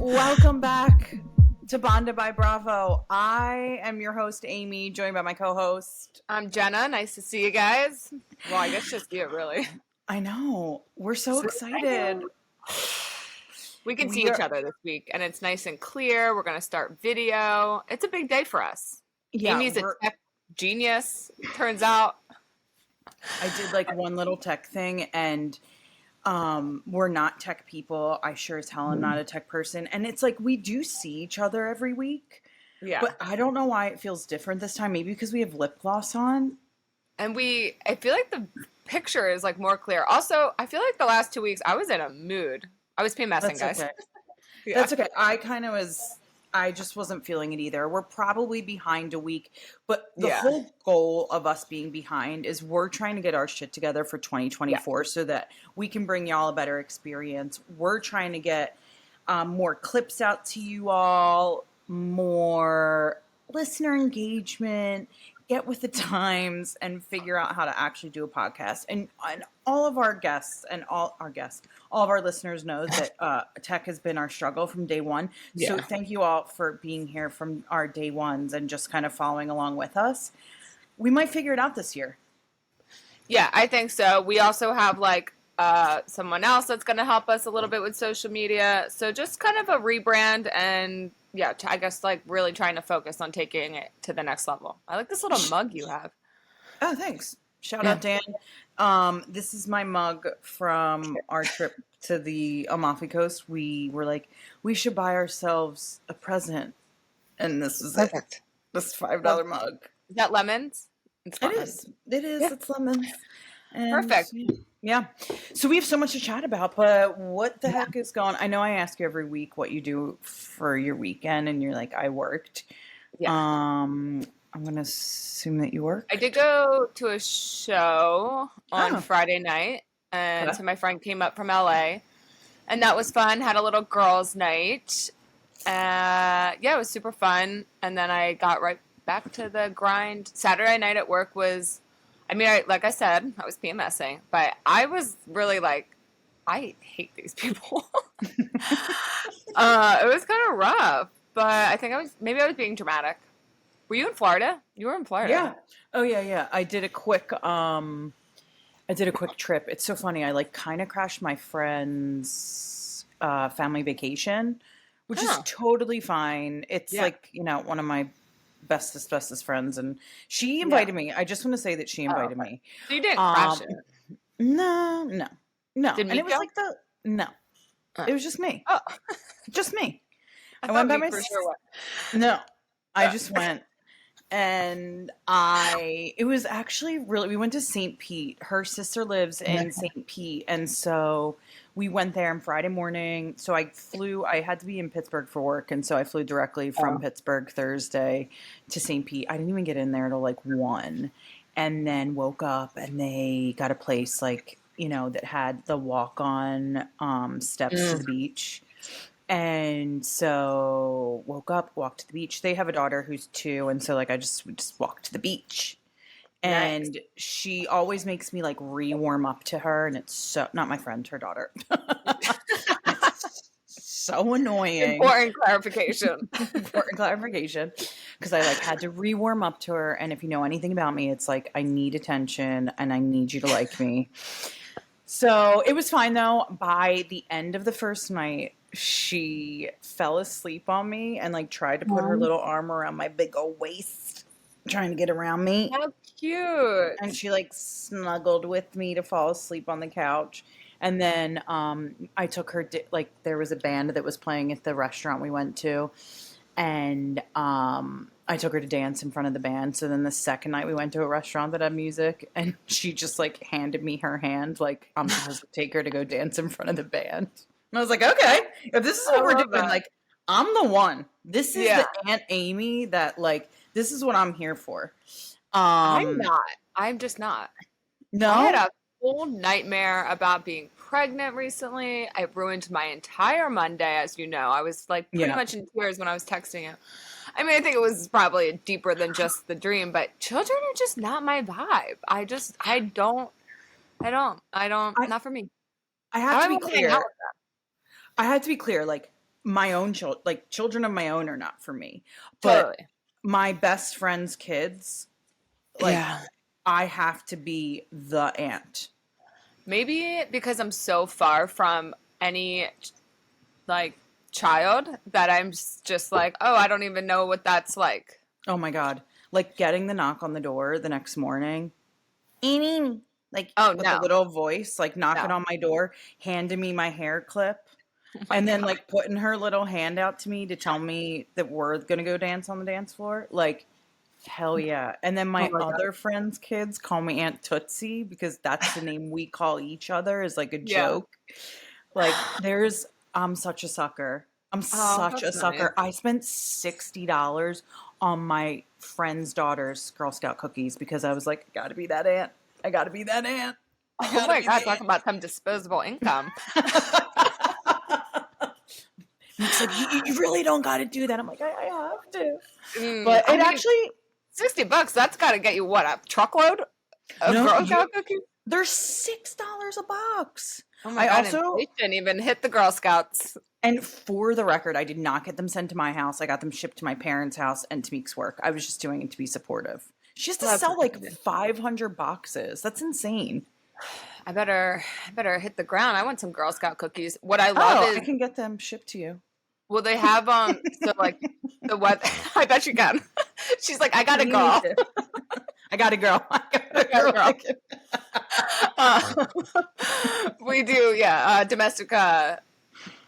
Welcome back to Bonded by Bravo. I am your host, Amy, joined by my co-host. I'm Jenna. Nice to see you guys. Well, I guess just you, really. I know. We're so excited. We can see each other this week, and it's nice and clear. We're going to start video. It's a big day for us. Yeah, Amy's a tech genius, turns out. I did like one little tech thing, and we're not tech people. I sure as hell am not a tech person. And it's like we do see each other every week. Yeah. But I don't know why it feels different this time. Maybe because we have lip gloss on. And I feel like the picture is like more clear. Also, I feel like the last 2 weeks I was in a mood. I was PMSing, guys. Okay. Yeah. That's okay. I just wasn't feeling it either. We're probably behind a week, but the whole goal of us being behind is we're trying to get our shit together for 2024 so that we can bring y'all a better experience. We're trying to get more clips out to you all, more listener engagement, get with the times, and figure out how to actually do a podcast. And all of our guests and all of our listeners know that tech has been our struggle from day one. Yeah. So thank you all for being here from our day ones and just kind of following along with us. We might figure it out this year. Yeah, I think so. We also have like someone else that's going to help us a little bit with social media. So just kind of a rebrand and I guess like really trying to focus on taking it to the next level. I like this little mug you have. Oh, thanks. Shout out, Dan. This is my mug from our trip to the Amalfi Coast. We were like, we should buy ourselves a present. And this is perfect. This $5 mug. Is that lemons? It's lemons. It is. Yeah. It's lemons. And perfect. Yeah. So we have so much to chat about, but what the heck is going on? I know I ask you every week what you do for your weekend, and you're like, I worked. Yeah. I'm going to assume that you work. I did go to a show on Friday night, and so my friend came up from LA, and that was fun. Had a little girls' night. It was super fun. And then I got right back to the grind. Saturday night at work was... like I said, I was PMSing, but I was really like, I hate these people. It was kind of rough, but I think I was being dramatic. Were you in Florida? You were in Florida. Yeah. Oh yeah. I did a quick trip. It's so funny. I like kind of crashed my friend's family vacation, which is totally fine. It's like, one of my bestest friends, and she invited me. I just want to say that she invited me. So you didn't crash it? No. Did and it was go? like it was just me. Oh, just me. I went by myself. Sure no, I just went, and it was actually really. We went to St. Pete. Her sister lives in St. Pete, and so we went there on Friday morning. So I had to be in Pittsburgh for work. And so I flew directly from Pittsburgh Thursday to St. Pete. I didn't even get in there till like 1, and then woke up and they got a place like, that had the walk-on steps to the beach. And so woke up, walked to the beach. They have a daughter who's 2. And so like, we just walked to the beach. And she always makes me like re-warm up to her, and it's so not my friend, her daughter. It's so annoying. Important clarification, because I like had to re-warm up to her. And if you know anything about me, it's like I need attention and I need you to like me. So it was fine though. By the end of the first night, she fell asleep on me and like tried to put her little arm around my big old waist, trying to get around me. How cute. And she like snuggled with me to fall asleep on the couch. And then I took her there was a band that was playing at the restaurant we went to, and I took her to dance in front of the band. So then the second night we went to a restaurant that had music, and she just like handed me her hand like I'm supposed to take her to go dance in front of the band. And I was like, okay, if this is what we're doing, like I'm the one. This is the Aunt Amy that like this is what I'm here for. I'm not. I'm just not. No? I had a whole nightmare about being pregnant recently. I ruined my entire Monday, as you know. I was like pretty much in tears when I was texting you. I mean, I think it was probably deeper than just the dream, but children are just not my vibe. Not for me. I have to be clear. Like my own children of my own are not for me. But Totally. my best friend's kids, like, I have to be the aunt. Maybe because I'm so far from any like child that I'm just like, oh, I don't even know what that's like. Oh my God. Like getting the knock on the door the next morning. Like Oh with no. a little voice, like knocking on my door, handing me my hair clip, and then like putting her little hand out to me to tell me that we're gonna go dance on the dance floor. Like, hell yeah. And then my other friends' kids call me Aunt Tootsie because that's the name we call each other, as like a joke. Like, I'm such a sucker. I'm such a sucker. Nice. I spent $60 on my friend's daughter's Girl Scout cookies because I was like, I gotta be that aunt. I gotta be that aunt. Oh my God, talking about some disposable income. It's like, you really don't gotta do that. I'm like, I have to. But it actually $60, that's gotta get you what, a truckload of Girl Scout cookies? They're $6 a box. Oh my God, inflation even hit the Girl Scouts. And for the record, I did not get them sent to my house. I got them shipped to my parents' house and Tameek's work. I was just doing it to be supportive. She has to sell like 500 boxes. That's insane. I better hit the ground. I want some Girl Scout cookies. What I love is I can get them shipped to you. Will they have so like the what? I bet you can. She's like, I got a girl. I got a girl. We do, domestic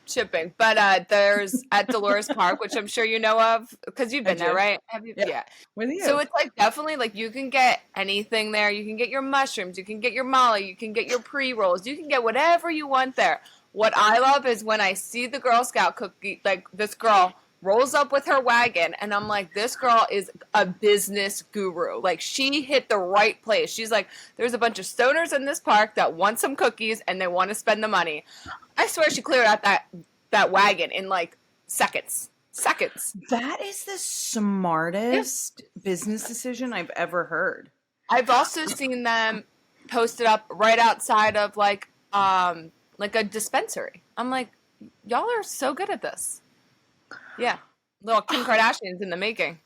shipping. But there's at Dolores Park, which I'm sure you know of because you've been there, right? Have you? Yeah. With you. So it's like definitely like you can get anything there. You can get your mushrooms. You can get your Molly. You can get your pre-rolls. You can get whatever you want there. What I love is when I see the Girl Scout cookie, like this girl rolls up with her wagon, and I'm like, this girl is a business guru. Like, she hit the right place. She's like, there's a bunch of stoners in this park that want some cookies, and they want to spend the money. I swear she cleared out that wagon in, like, seconds. That is the smartest business decision I've ever heard. I've also seen them posted up right outside of, like a dispensary. I'm like, y'all are so good at this. Yeah. Little Kim Kardashian's in the making.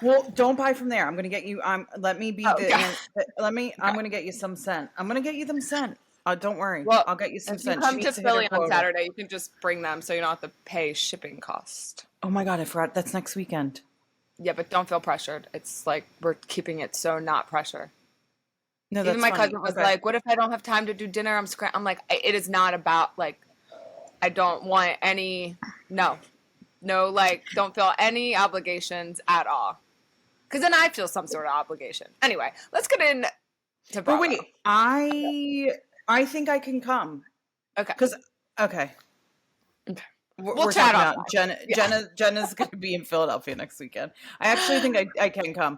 Well, don't buy from there. I'm going to get you, let me be I'm going to get you some scent. I'm going to get you them scent. Don't worry. Well, I'll get you some scent. If you come to Philly on Saturday, you can just bring them so you don't have to pay shipping cost. Oh my God, I forgot. That's next weekend. Yeah, but don't feel pressured. It's like, we're keeping it so not pressure. No, that's Even my cousin was like, what if I don't have time to do dinner? I'm like, it is not about, like, I don't want any, no, like, don't feel any obligations at all. Because then I feel some sort of obligation. Anyway, let's get into Bravo. But wait, I think I can come. Okay. Okay. We'll chat on Jenna's going to be in Philadelphia next weekend. I actually think I can come.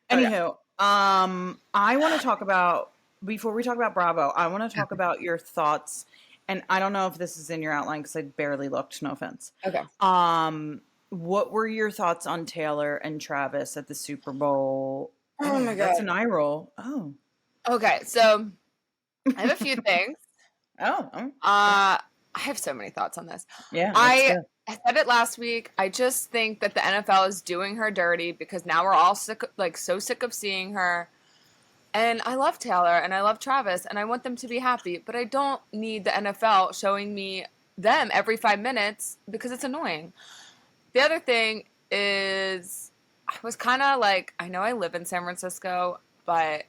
Anywho, I want to talk about, before we talk about Bravo, I want to talk about your thoughts, and I don't know if this is in your outline because I barely looked, no offense. Okay. What were your thoughts on Taylor and Travis at the Super Bowl? Oh my God. That's an eye roll. Oh. Okay, so I have a few things. I have so many thoughts on this. Yeah. I said it last week. I just think that the NFL is doing her dirty because now we're all so sick of seeing her. And I love Taylor and I love Travis and I want them to be happy, but I don't need the NFL showing me them every 5 minutes because it's annoying. The other thing is I was kind of like, I know I live in San Francisco, but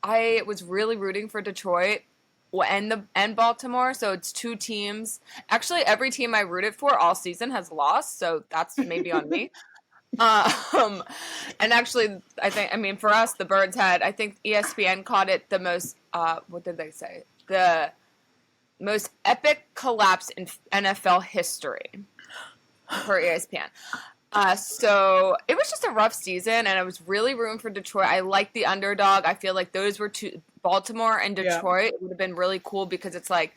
I was really rooting for Detroit and Baltimore, so it's two teams. Actually, every team I rooted for all season has lost, so that's maybe on me. And actually, for us, the Birds had, I think ESPN called it the most, what did they say? The most epic collapse in NFL history for ESPN. So it was just a rough season, and I was really rooting for Detroit. I like the underdog. I feel like those were two, Baltimore and Detroit. Yeah. It would have been really cool because it's like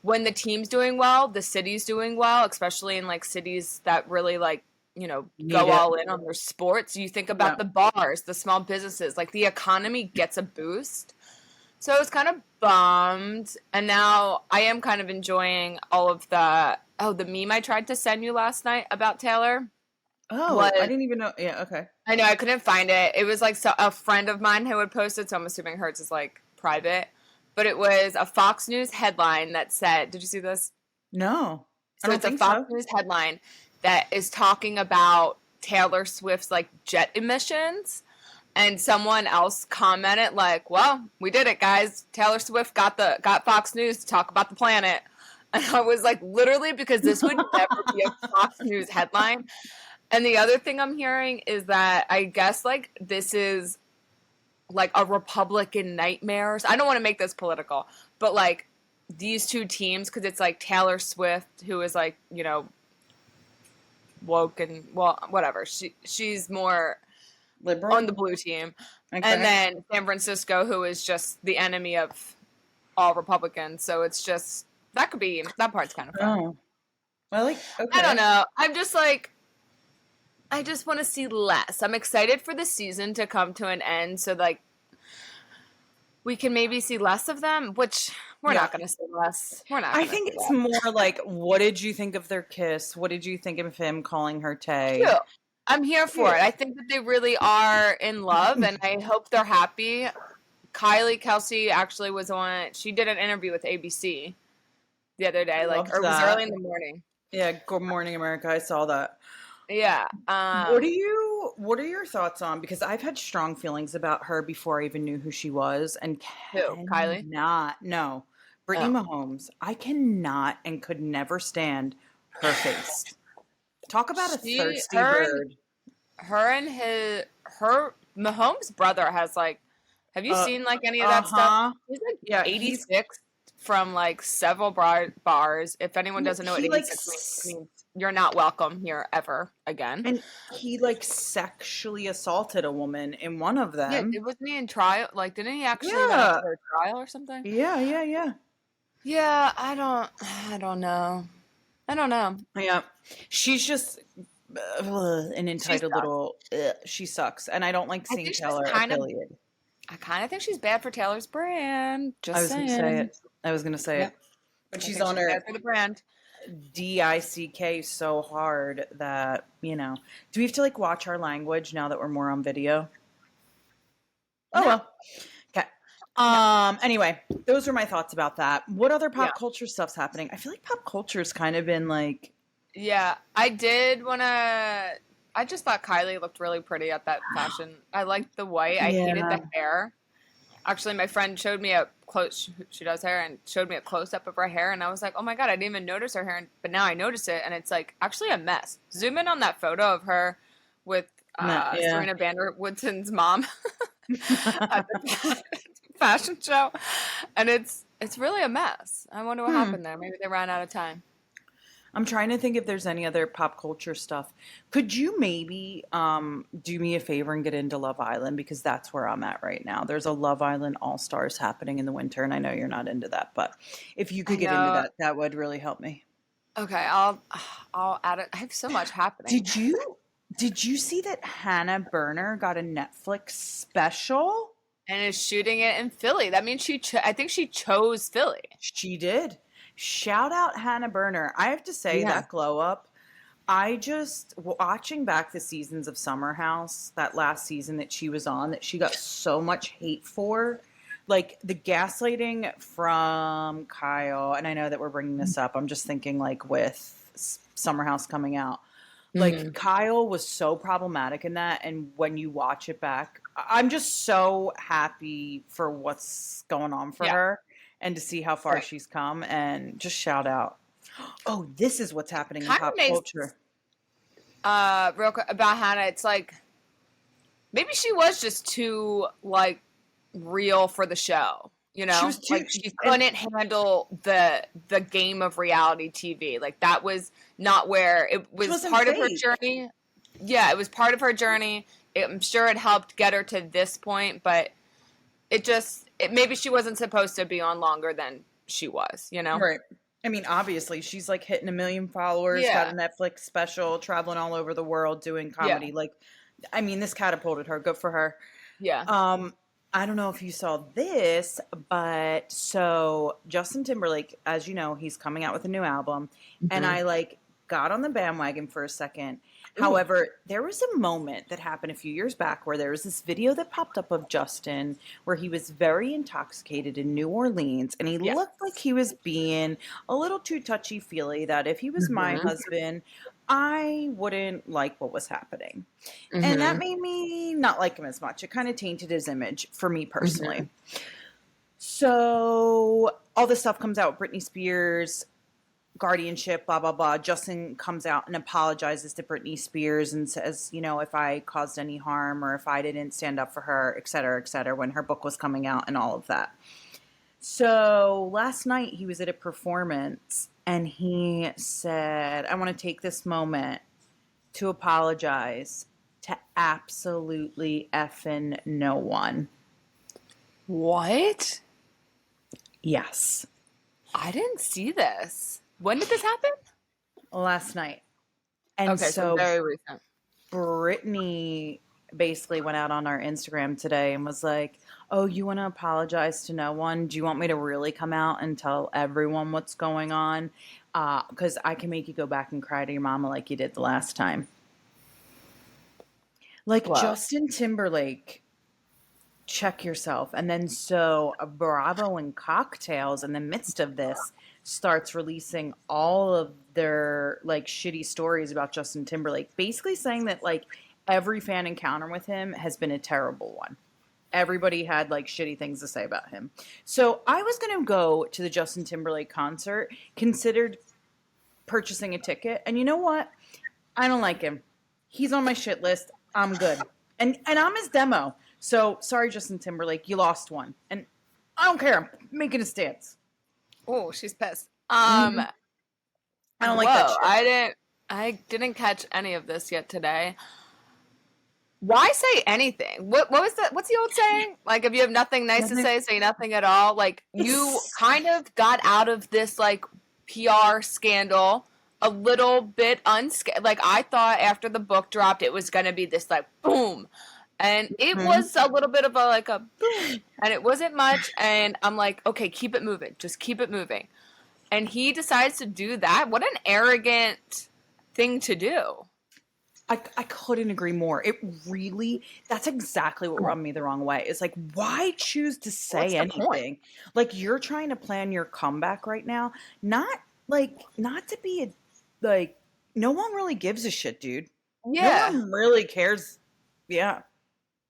when the team's doing well, the city's doing well, especially in like cities that really like, go all in on their sports. You think about the bars, the small businesses, like the economy gets a boost. So I was kind of bummed, and now I am kind of enjoying all of the meme I tried to send you last night about Taylor. Oh, I Was didn't even know. Yeah, okay. I know I couldn't find it. It was like a friend of mine who had posted, so I'm assuming hers is like private. But it was a Fox News headline that said, "Did you see this?" No, I So don't it's a think Fox so. News headline that is talking about Taylor Swift's like jet emissions. And someone else commented like, "Well, we did it, guys. Taylor Swift got Fox News to talk about the planet." And I was like, literally, because this would never be a Fox News headline. And the other thing I'm hearing is that I guess like this is like a Republican nightmares. I don't want to make this political, but like these two teams, because it's like Taylor Swift, who is like, woke and well, whatever. She's more on the Liberal. blue team. Okay. And then San Francisco, who is just the enemy of all Republicans. So it's just that part's kind of fun. Oh, I like. I don't Okay. know. I'm just like I just want to see less. I'm excited for the season to come to an end so like we can maybe see less of them, which we're Yeah. not going to see less. We're not I going to think see it's that. more like, what did you think of their kiss? What did you think of him calling her Tay? Cute. I'm here for it. I think that they really are in love, and I hope they're happy. Kylie Kelsey actually was on. She did an interview with ABC the other day, Loved or it was that. early in the morning. Yeah. Good Morning America. I saw that. Yeah. What are your thoughts on, because I've had strong feelings about her before I even knew who she was, and Who? Kylie? no, Brittany Oh. Mahomes. I cannot and could never stand her face. Talk about a thirsty bird. Her Mahomes' brother has like. Have you seen like any of that stuff? Uh-huh. He's like Yeah, 86 from like several bars. If anyone doesn't know what he like 86 means, you're not welcome here ever again. and he like sexually assaulted a woman in one of Yeah, them. it wasn't he in trial? Like, didn't he actually went Yeah. up to their trial or something? Yeah. Yeah, I don't know. I don't know. Yeah. She's just an entitled little. She sucks, and I don't like I seeing think she's Taylor kind of. affiliated. I kind of think she's bad for Taylor's brand. I Just was going to say saying. it. I was going to say Yeah. it. But I she's think on her bad for the brand. DICK so hard that, do we have to like watch our language now that we're more on video? Oh, No. well. Okay. Anyway, those were my thoughts about that. What other pop culture stuff's happening? I feel like pop culture's kind of been like. Yeah, I did want to. I just thought Kylie looked really pretty at that fashion. I liked the white. I hated the hair. Actually, my friend showed me a close. She does hair and showed me a close up of her hair, and I was like, "Oh my god, I didn't even notice her hair." But now I notice it, and it's like actually a mess. Zoom in on that photo of her with Serena Vanderwoodsen's mom at the fashion show, and it's really a mess. I wonder what happened there. Maybe they ran out of time. I'm trying to think if there's any other pop culture stuff. Could you maybe do me a favor and get into Love Island? Because that's where I'm at right now. There's a Love Island All-Stars happening in the winter, and I know you're not into that, but if you could get into that, that would really help me. Okay, I'll add it. I have so much happening. Did you see that Hannah Berner got a Netflix special? And is shooting it in Philly. That means I think she chose Philly. She did. Shout out Hannah Berner. I have to say that glow up. I just watching back the seasons of Summer House, that last season that she was on, that she got so much hate for, like the gaslighting from Kyle. And I know that we're bringing this up. I'm just thinking like with Summer House coming out, like Kyle was so problematic in that. And when you watch it back, I'm just so happy for what's going on for her. And to see how far she's come, and just shout out. Oh, this is what's happening in pop culture. Real quick about Hannah, it's like maybe she was just too like real for the show. You know, she couldn't handle the game of reality TV. Like that was not where it was part of her journey. Yeah, it was part of her journey. I'm sure it helped get her to this point, but maybe she wasn't supposed to be on longer than she was, you know? Right. I mean, obviously, she's like hitting 1 million followers, got a Netflix special, traveling all over the world doing comedy. Like, I mean, this catapulted her. Good for her. Yeah. I don't know if you saw this, but so Justin Timberlake, as you know, he's coming out with a new album, and Mm-hmm. I like got on the bandwagon for a second. Ooh. However, there was a moment that happened a few years back where there was this video that popped up of Justin where he was very intoxicated in New Orleans, and he Yes. looked like he was being a little too touchy-feely, that if he was my Mm-hmm. husband, I wouldn't like what was happening. And that Mm-hmm. made me not like him as much. It kind of tainted his image for me Mm-hmm. personally. So all this stuff comes out with Britney Spears, guardianship, blah, blah, blah. Justin comes out and apologizes to Britney Spears and says, you know, if I caused any harm or if I didn't stand up for her, et cetera, when her book was coming out and all of that. So last night he was at a performance and he said, I want to take this moment to apologize to absolutely effing no one. What? Yes. I didn't see this. When did this happen? Last night. And Okay, so very recent. Brittany basically went out on our Instagram today and was like, oh, you want to apologize to no one? Do you want me to really come out and tell everyone what's going on? Because I can make you go back and cry to your mama like you did the last time. Like Whoa. Justin Timberlake, check yourself. And then so Bravo and Cocktails in the midst of this starts releasing all of their like shitty stories about Justin Timberlake, basically saying that like every fan encounter with him has been a terrible one. Everybody had like shitty things to say about him. So I was going to go to the Justin Timberlake concert, considered purchasing a ticket. And you know what? I don't like him. He's on my shit list. I'm good. And I'm his demo. So sorry, Justin Timberlake, you lost one. And I don't care. I'm making a stance. Oh, she's pissed. I don't like that shit. I didn't catch any of this yet today. Why say anything? What was that? What's the old saying? Like, if you have nothing nice to say nothing at all. Like, you kind of got out of this like PR scandal a little bit unscathed. Like, I thought after the book dropped, it was gonna be this like boom, and it was a little bit of a like a boom, and it wasn't much. And I'm like, okay, keep it moving, just keep it moving. And he decides to do that. What an arrogant thing to do. I couldn't agree more. It really, that's exactly what rubbed me the wrong way. It's like, why choose to say anything? Like, you're trying to plan your comeback right now. Not to be a, like, no one really gives a shit, dude. Yeah. No one really cares. Yeah.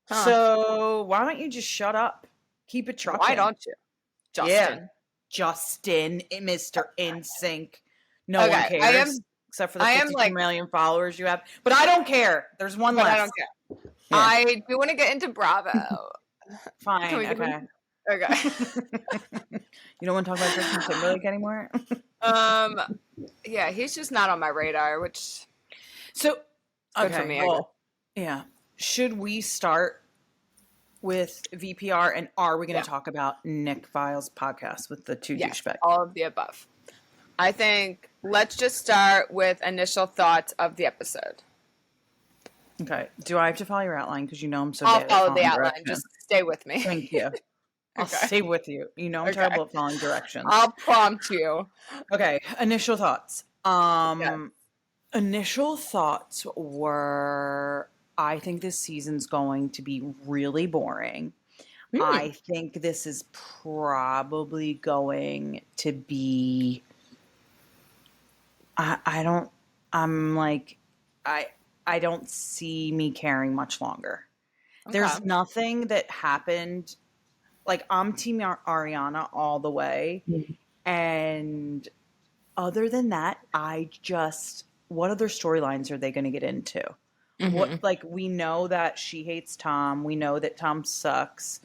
Huh. So why don't you just shut up? Keep it trucking. Why don't you? Justin. Yeah. Justin, Mr. NSYNC. No one cares. Except for the 52 million followers you have. But I don't care. There's one left. I don't care. Yeah. I do want to get into Bravo. Fine. Okay. Okay. You don't want to talk about Justin Timberlake anymore? Yeah, he's just not on my radar, which so good for me. Well, yeah. Should we start with VPR, and are we going to talk about Nick Vile's podcast with the two douchebags? All of the above. I think let's just start with initial thoughts of the episode. Okay. Do I have to follow your outline? Because you know I'm so I'll bad follow at the outline. directions. Just stay with me. Thank you. I'll stay with you. You know I'm terrible at following directions. I'll prompt you. Okay. Initial thoughts. Initial thoughts were, I think this season's going to be really boring. I think this is probably going to be... I don't see me caring much longer. Okay. There's nothing that happened. Like, I'm Team Ariana all the way. And other than that, what other storylines are they going to get into? What, like, we know that she hates Tom. We know that Tom sucks.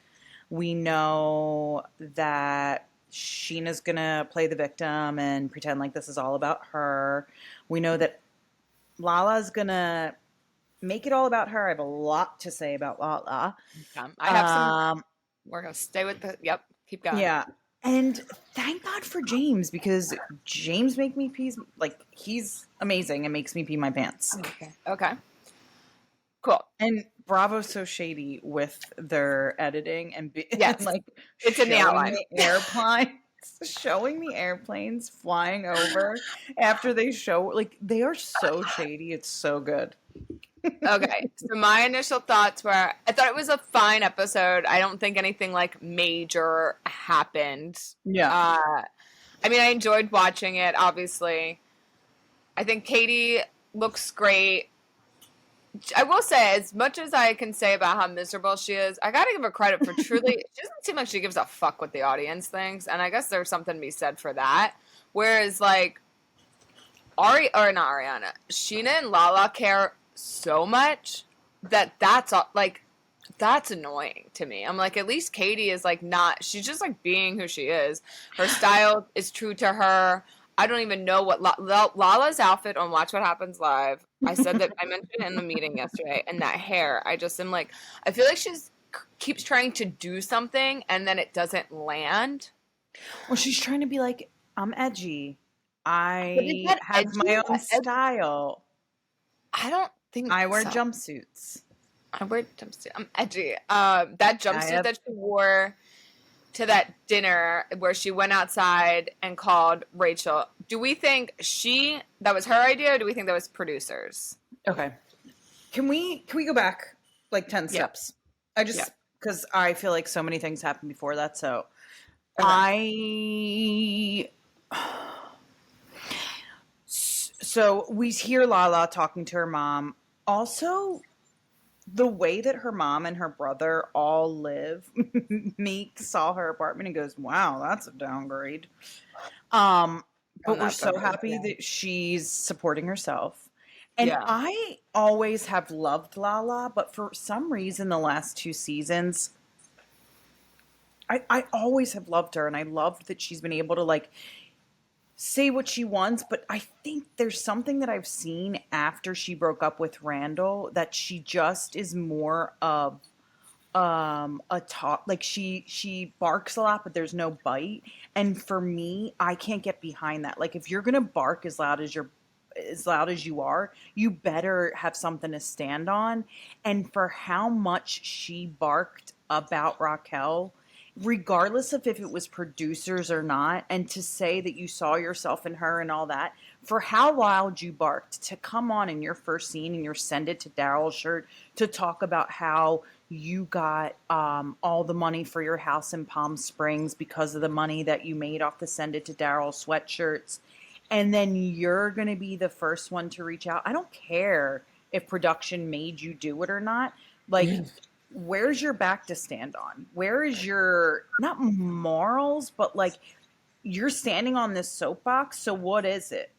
We know that Sheena's going to play the victim and pretend like this is all about her. We know that Lala's going to make it all about her. I have a lot to say about Lala. I have some. We're going to stay with the. Yep. Keep going. Yeah. And thank God for James, because James make me pee. Like, he's amazing and makes me pee my pants. Okay. Cool. And Bravo's so shady with their editing and Yes, like it's in the outline. Showing the airplanes flying over after they show, like, they are so shady. It's so good. Okay, so my initial thoughts were, I thought it was a fine episode. I don't think anything like major happened. Yeah. I mean, I enjoyed watching it, obviously. I think Katie looks great. I will say, as much as I can say about how miserable she is, I gotta give her credit for truly. She doesn't seem like she gives a fuck what the audience thinks, and I guess there's something to be said for that. Whereas, like, not Ariana, Sheena and Lala care so much that's annoying to me. I'm like, at least Katie is like not. She's just like being who she is. Her style is true to her. I don't even know what Lala's outfit on Watch What Happens Live. I said that I mentioned it in the meeting yesterday, and that hair. I just am like, I feel like she's keeps trying to do something and then it doesn't land. Well, she's trying to be like, I'm edgy. I have my own style. I don't think I wear jumpsuits. I wear jumpsuit. I'm edgy. That jumpsuit that she wore to that dinner where she went outside and called Rachel. Do we think that was her idea, or do we think that was producers? Okay. Can we go back like 10 steps? Because I feel like so many things happened before that. So So we hear Lala talking to her mom. Also, the way that her mom and her brother all live, Meek saw her apartment and goes, wow, that's a downgrade. But we're so happy that she's supporting herself. And I always have loved Lala, but for some reason the last 2 seasons, I always have loved her, and I loved that she's been able to like say what she wants, but I think there's something that I've seen after she broke up with Randall that she just is more of a talk, like she barks a lot but there's no bite, and for me I can't get behind that. Like, if you're gonna bark as loud as you are, you better have something to stand on. And for how much she barked about Raquel, regardless of if it was producers or not, and to say that you saw yourself in her and all that, for how loud you barked, to come on in your first scene in your Send It to Daryl shirt to talk about how you got all the money for your house in Palm Springs because of the money that you made off the Send It to Daryl sweatshirts, and then you're going to be the first one to reach out. I don't care if production made you do it or not. Like, where's your back to stand on? Where is your, not morals, but like, you're standing on this soapbox. So what is it?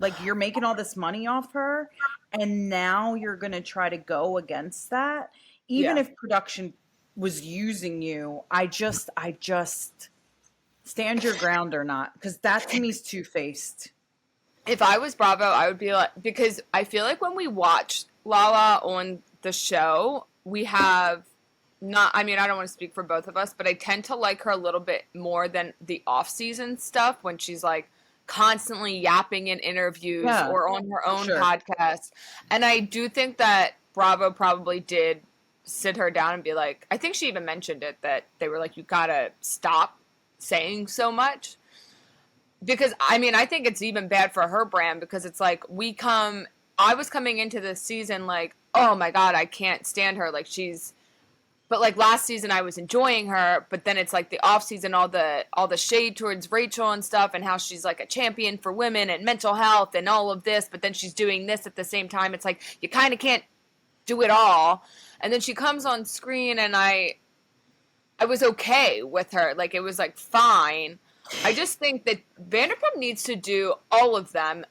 Like, you're making all this money off her, and now you're going to try to go against that. Even if production was using you, I just stand your ground or not. Because that to me is two-faced. If I was Bravo, I would be like, because I feel like when we watch Lala on the show, we have not, I mean, I don't want to speak for both of us, but I tend to like her a little bit more than the off-season stuff when she's like constantly yapping in interviews or on her own podcast. And I do think that Bravo probably did sit her down and be like, I think she even mentioned it, that they were like, you gotta stop saying so much. Because, I mean, I think it's even bad for her brand, because it's like, I was coming into this season like, oh my God, I can't stand her. Like, but like last season I was enjoying her, but then it's like the off season, all the shade towards Rachel and stuff, and how she's like a champion for women and mental health and all of this, but then she's doing this at the same time. It's like, you kind of can't do it all. And then she comes on screen and I was okay with her. Like, it was like fine. I just think that Vanderpump needs to do, all of them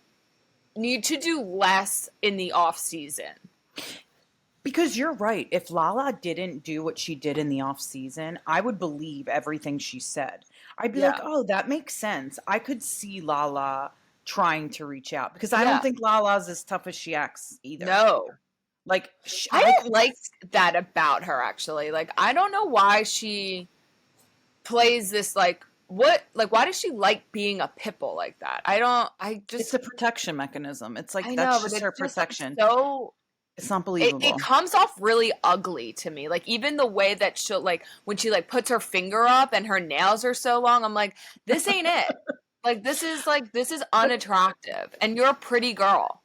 need to do less in the off season. Because you're right. If Lala didn't do what she did in the off season, I would believe everything she said. I'd be like, oh, that makes sense. I could see Lala trying to reach out, because I don't think Lala's as tough as she acts either. No. Like, I don't like that about her, actually. Like, I don't know why she plays this, like, why does she like being a pitbull like that? It's a protection mechanism. It's like, that's just her protection. So It's not It believable. comes off really ugly to me. Like even the way that she'll like when she like puts her finger up and her nails are so long, I'm like, this ain't it. Like this is But unattractive. And you're a pretty girl.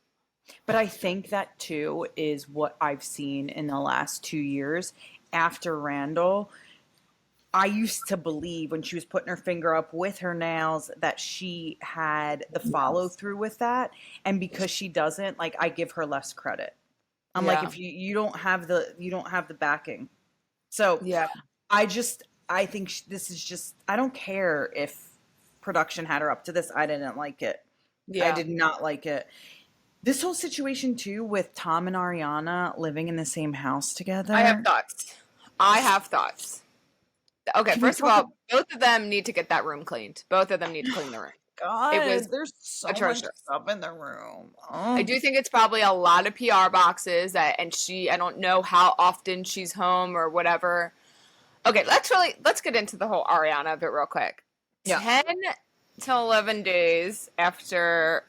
but I think that too is what I've seen in the last 2 years after Randall. I used to believe when she was putting her finger up with her nails that she had the follow Yes. through with that. And because she doesn't, like I give her less credit. I'm like, Yeah. if you don't have the backing. So Yeah. I think this is just I don't care if production had her up to this. I didn't like it. I Yeah. did not like it. This whole situation too with Tom and Ariana living in the same house I have together. thoughts. I have thoughts. Okay, Can we first of talk all, both of them need to get that room cleaned. Both of them need to clean the room. It was God, there's so much atrocious. stuff in the room. I Oh. do think it's probably a lot of PR boxes and I don't know how often she's home or whatever. Okay, let's get into the whole Ariana bit real quick. Yeah. 10 to 11 days after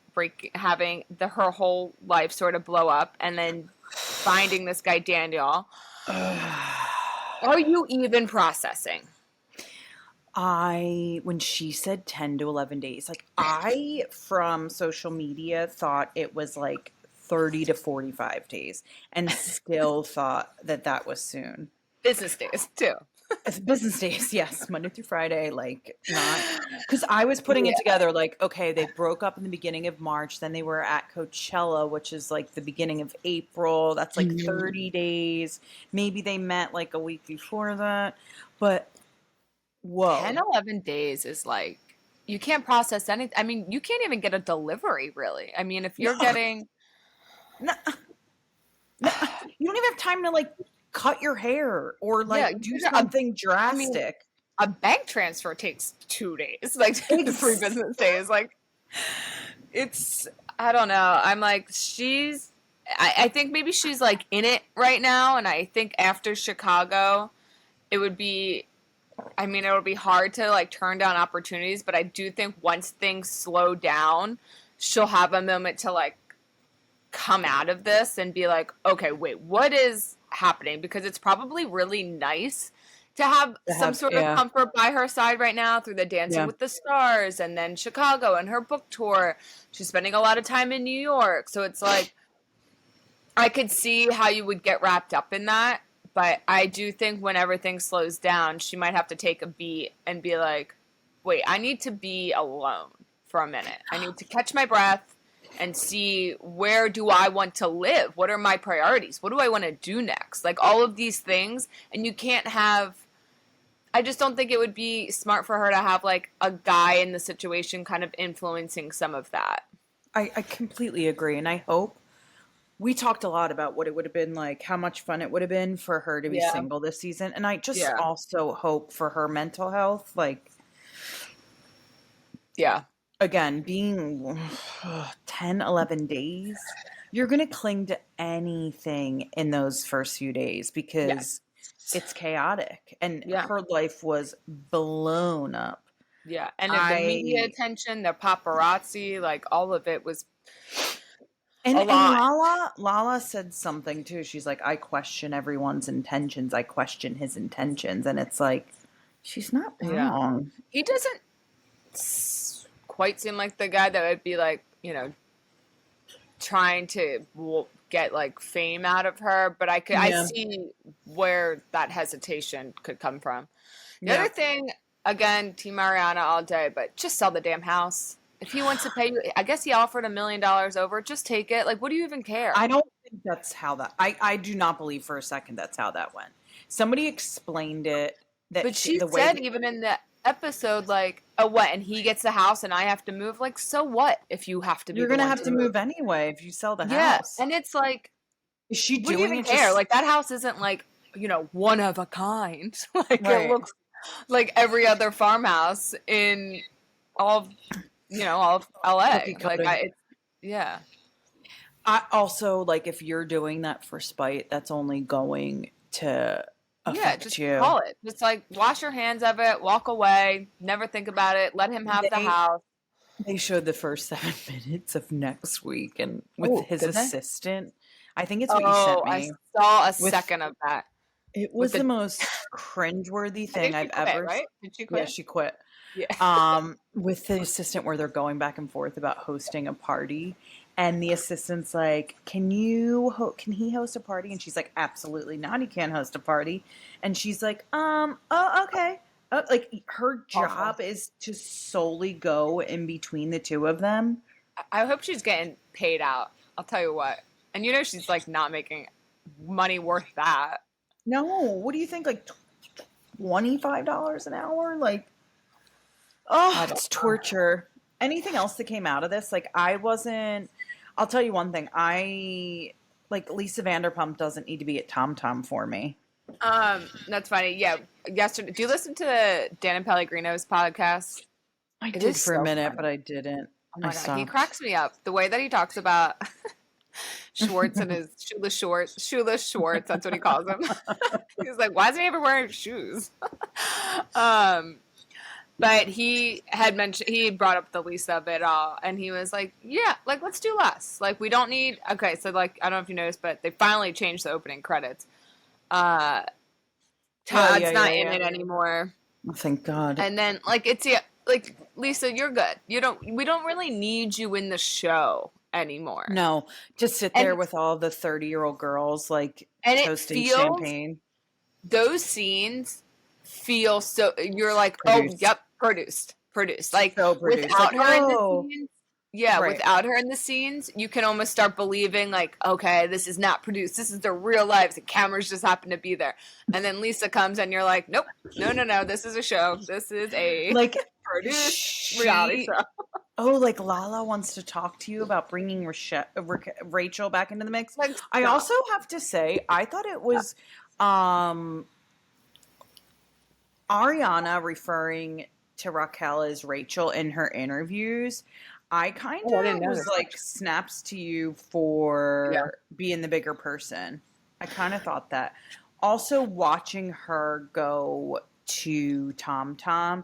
having her whole life sort of blow up and then finding this guy Daniel, are you even processing? When she said 10 to 11 days, like I from social media thought it was like 30 to 45 days and still thought that that was soon. Business days, too. It's business days, yes, Monday through Friday, like not because I was putting it Yeah. together like, okay, they broke up in the beginning of March, then they were at Coachella, which is like the beginning of April. That's like 30 days. Maybe they met like a week before that, but 10, whoa. 11 days is like, you can't process anything. I mean, you can't even get a delivery, really. I mean, if No, you're getting, no, no, you don't even have time to like cut your hair or yeah, like do something I mean, drastic. a bank transfer takes 2 days, like 3 business days. Like, it's, I don't know. I'm like, I think maybe she's like in it right now. And I think after Chicago, it would be, I mean, it would be hard to like turn down opportunities, but I do think once things slow down, she'll have a moment to like come out of this and be like, okay, wait, what is happening? Because it's probably really nice to have To some have, sort of yeah, comfort by her side right now through the Dancing yeah. with the Stars and then Chicago and her book tour. She's spending a lot of time in New York. So it's like, I could see how you would get wrapped up in that. But I do think when everything slows down, she might have to take a beat and be like, wait, I need to be alone for a minute. I need to catch my breath and see where do I want to live? What are my priorities? What do I want to do next? Like all of these things. And you can't have, I just don't think it would be smart for her to have like a guy in the situation kind of influencing some of that. I completely agree. And I hope we talked a lot about what it would have been like, how much fun it would have been for her to be Yeah. single this season. And I just Yeah. also hope for her mental health. Like, Yeah. again, being 10, 11 days, you're going to cling to anything in those first few days Yeah. because it's chaotic. And Yeah. her life was blown up. Yeah. And the media I attention, the paparazzi, like all of it was a And lot. Lala said something too. She's like, I question everyone's intentions. I question his intentions. And it's like, she's not Yeah. wrong. He doesn't quite seem like the guy that would be like, trying to get like fame out of her, but I Yeah. see where that hesitation could come from. The Yeah. other thing, again, Team Mariana all day, but just sell the damn house. If he wants to pay you, I guess he offered $1 million over. Just take it. Like, what do you even care? I don't think that's how I do not believe for a second that's how that went. Somebody explained it But she the way said even in the episode, like, oh, what? And he gets the house and I have to move. Like, so what if you have to be you're the going to one have to to move? move anyway if you sell the Yeah. house. And it's like, Is she what do you doing even it care? just Like, that house isn't like, one of a kind. Like, it right? looks like every other farmhouse in all of, all of Cookie LA. Like, cutter. yeah. I also like if you're doing that for spite, that's only going to Yeah, affect just you. call it. Just like wash your hands of it, walk away, never think about it, let him have the They house. they showed the first 7 minutes of next week and with Oh, his did they? assistant. I think it's what you sent me. I saw a second of that. It was the most cringeworthy thing I've ever. Right? Did she quit? Yeah, she quit. Yeah. With the assistant where they're going back and forth about hosting a party, and the assistant's like, "Can he host a party?" And she's like, "Absolutely not. He can't host a party." And she's like, "Oh, okay." Like her job is to solely go in between the two of them. I hope she's getting paid out. I'll tell you what. And you know she's like not making money worth that. No, what do you think? Like $25 an hour? Like, oh, it's torture. Anything else that came out of this? Like, I'll tell you one thing. Lisa Vanderpump doesn't need to be at Tom Tom for me. That's funny. Yeah. Yesterday, do you listen to Dan and Pellegrino's podcast? I did for a minute, but I didn't. Oh my God. He cracks me up. The way that he talks about Schwartz and his shoeless Schwartz. That's what he calls him. He's like, why isn't he ever wearing shoes? But he brought up the Lisa of it all, and he was like, yeah, like, let's do less. Like, we don't need, okay, so, like, I don't know if you noticed, but they finally changed the opening credits. Todd's not in it anymore. Oh, thank God. And then, like, like, Lisa, you're good. We don't really need you in the show anymore. No, just sit there with all the 30-year-old girls, like, toasting champagne. Those scenes feel so, you're like, produced. Oh, yep, produced. Like, so produced. Without her in the scenes, without her in the scenes, you can almost start believing, like, okay, this is not produced. This is their real lives. The cameras just happen to be there. And then Lisa comes and you're like, nope, no, this is a show. This is a like produced reality show. Oh, like Lala wants to talk to you about bringing Rachel back into the mix. Like, I also have to say, I thought it was Ariana referring to Raquel as Rachel in her interviews. I kind of was like, snaps to you for being the bigger person. I kind of thought that. Also, watching her go to Tom Tom,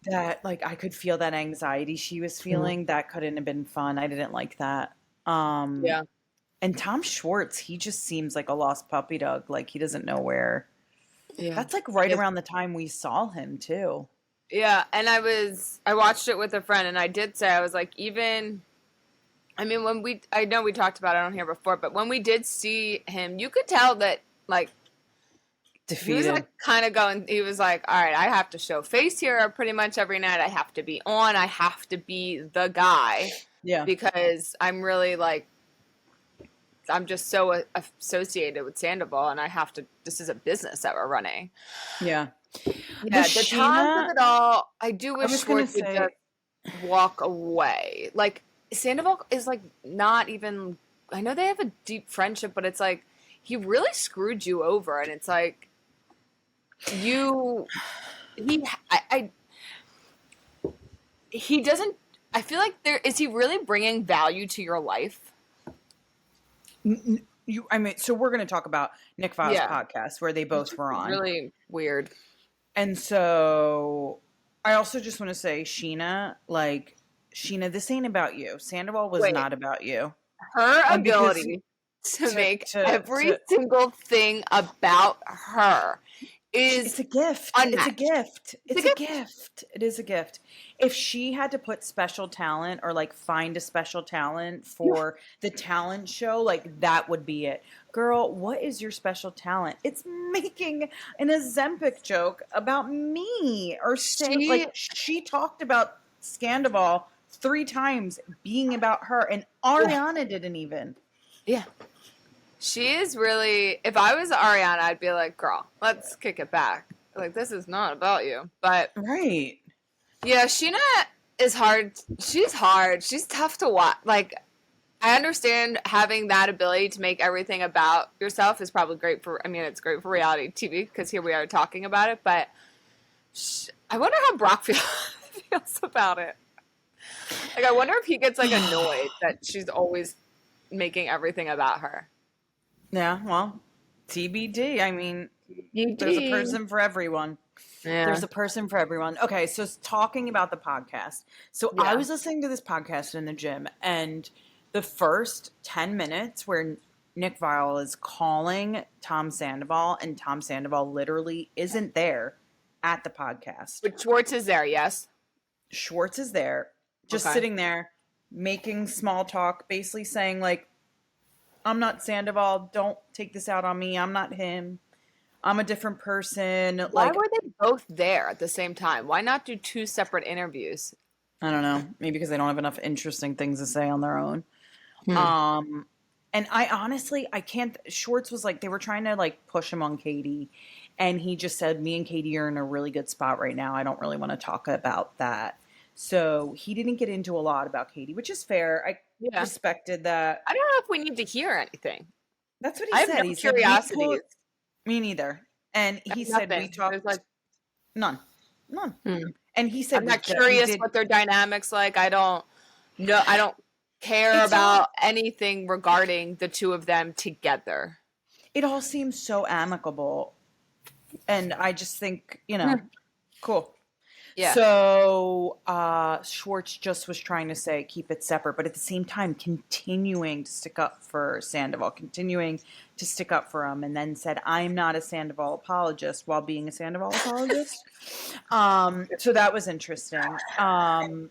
that, like, I could feel that anxiety she was feeling. That couldn't have been fun. I didn't like that. And Tom Schwartz, he just seems like a lost puppy dog. Like, he doesn't know where. Yeah. That's like right around the time we saw him too. Yeah, and I watched it with a friend, and I did say, I was like, I know we talked about it on here before, but when we did see him, you could tell that, like, defeated. He was like kind of going, he was like, all right, I have to show face here pretty much every night. I have to be on. I have to be the guy. Yeah. Because I'm really like, I'm just so associated with Sandoval, and I have to, this is a business that we're running. Yeah. Yeah, the times of it all, I do wish Schwartz would just walk away. Like, Sandoval is, like, not even, I know they have a deep friendship, but it's like, he really screwed you over, and it's like, he doesn't, I feel like is he really bringing value to your life? So we're going to talk about Nick Viall's podcast where they both were on. Really weird. And so I also just want to say, Sheena, this ain't about you. Sandoval was not about you. Her ability to make every single thing about her it's a gift. Unmatched. It's a gift. It's a gift. It is a gift. If she had to put special talent or, like, find a special talent for the talent show, like, that would be it. Girl, what is your special talent? It's making an Ozempic joke about me, or saying, she talked about Scandival 3 times being about her, and Ariana didn't even. Yeah. She is really, if I was Ariana, I'd be like, girl, let's kick it back. Like, this is not about you. But right. Yeah, Sheena is hard. She's hard. She's tough to watch. Like, I understand having that ability to make everything about yourself is probably great for, it's great for reality TV because here we are talking about it. But I wonder how Brock feels about it. Like, I wonder if he gets, like, annoyed that she's always making everything about her. Yeah, well, TBD. There's a person for everyone. Yeah. There's a person for everyone. Okay, so talking about the podcast. So I was listening to this podcast in the gym, and the first 10 minutes where Nick Viall is calling Tom Sandoval, and Tom Sandoval literally isn't there at the podcast. But Schwartz is there, yes? Schwartz is there, just sitting there, making small talk, basically saying, like, I'm not Sandoval. Don't take this out on me. I'm not him. I'm a different person. Why were they both there at the same time? Why not do 2 separate interviews? I don't know. Maybe because they don't have enough interesting things to say on their own. And I honestly, I can't. Schwartz was like, they were trying to like push him on Katie. And he just said, me and Katie are in a really good spot right now. I don't really want to talk about that. So he didn't get into a lot about Katie, which is fair. I respected that. I don't know if we need to hear anything. That's what he said. I have no curiosity. Me neither. And he said, we talked. Like, none. And he said, I'm not curious what their dynamics like. I don't care about anything regarding the 2 of them together. It all seems so amicable. And I just think, cool. Yeah. So Schwartz just was trying to say keep it separate, but at the same time continuing to stick up for Sandoval, continuing to stick up for him, and then said, I'm not a Sandoval apologist while being a Sandoval apologist. So that was interesting. Yeah,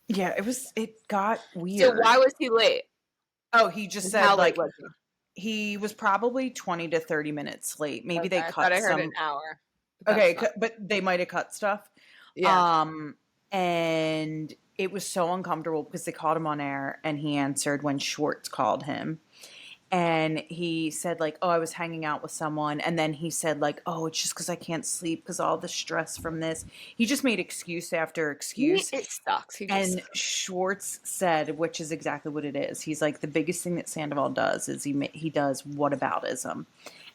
it got weird. So why was he late? Oh, he just said like he was probably 20 to 30 minutes late. Maybe they cut I heard an hour. Okay, but they might have cut stuff. Yeah. And it was so uncomfortable because they called him on air and he answered when Schwartz called him. And he said like, oh, I was hanging out with someone. And then he said like, oh, it's just because I can't sleep because all the stress from this. He just made excuse after excuse. It sucks. And Schwartz said, which is exactly what it is. He's like, the biggest thing that Sandoval does is he does whataboutism.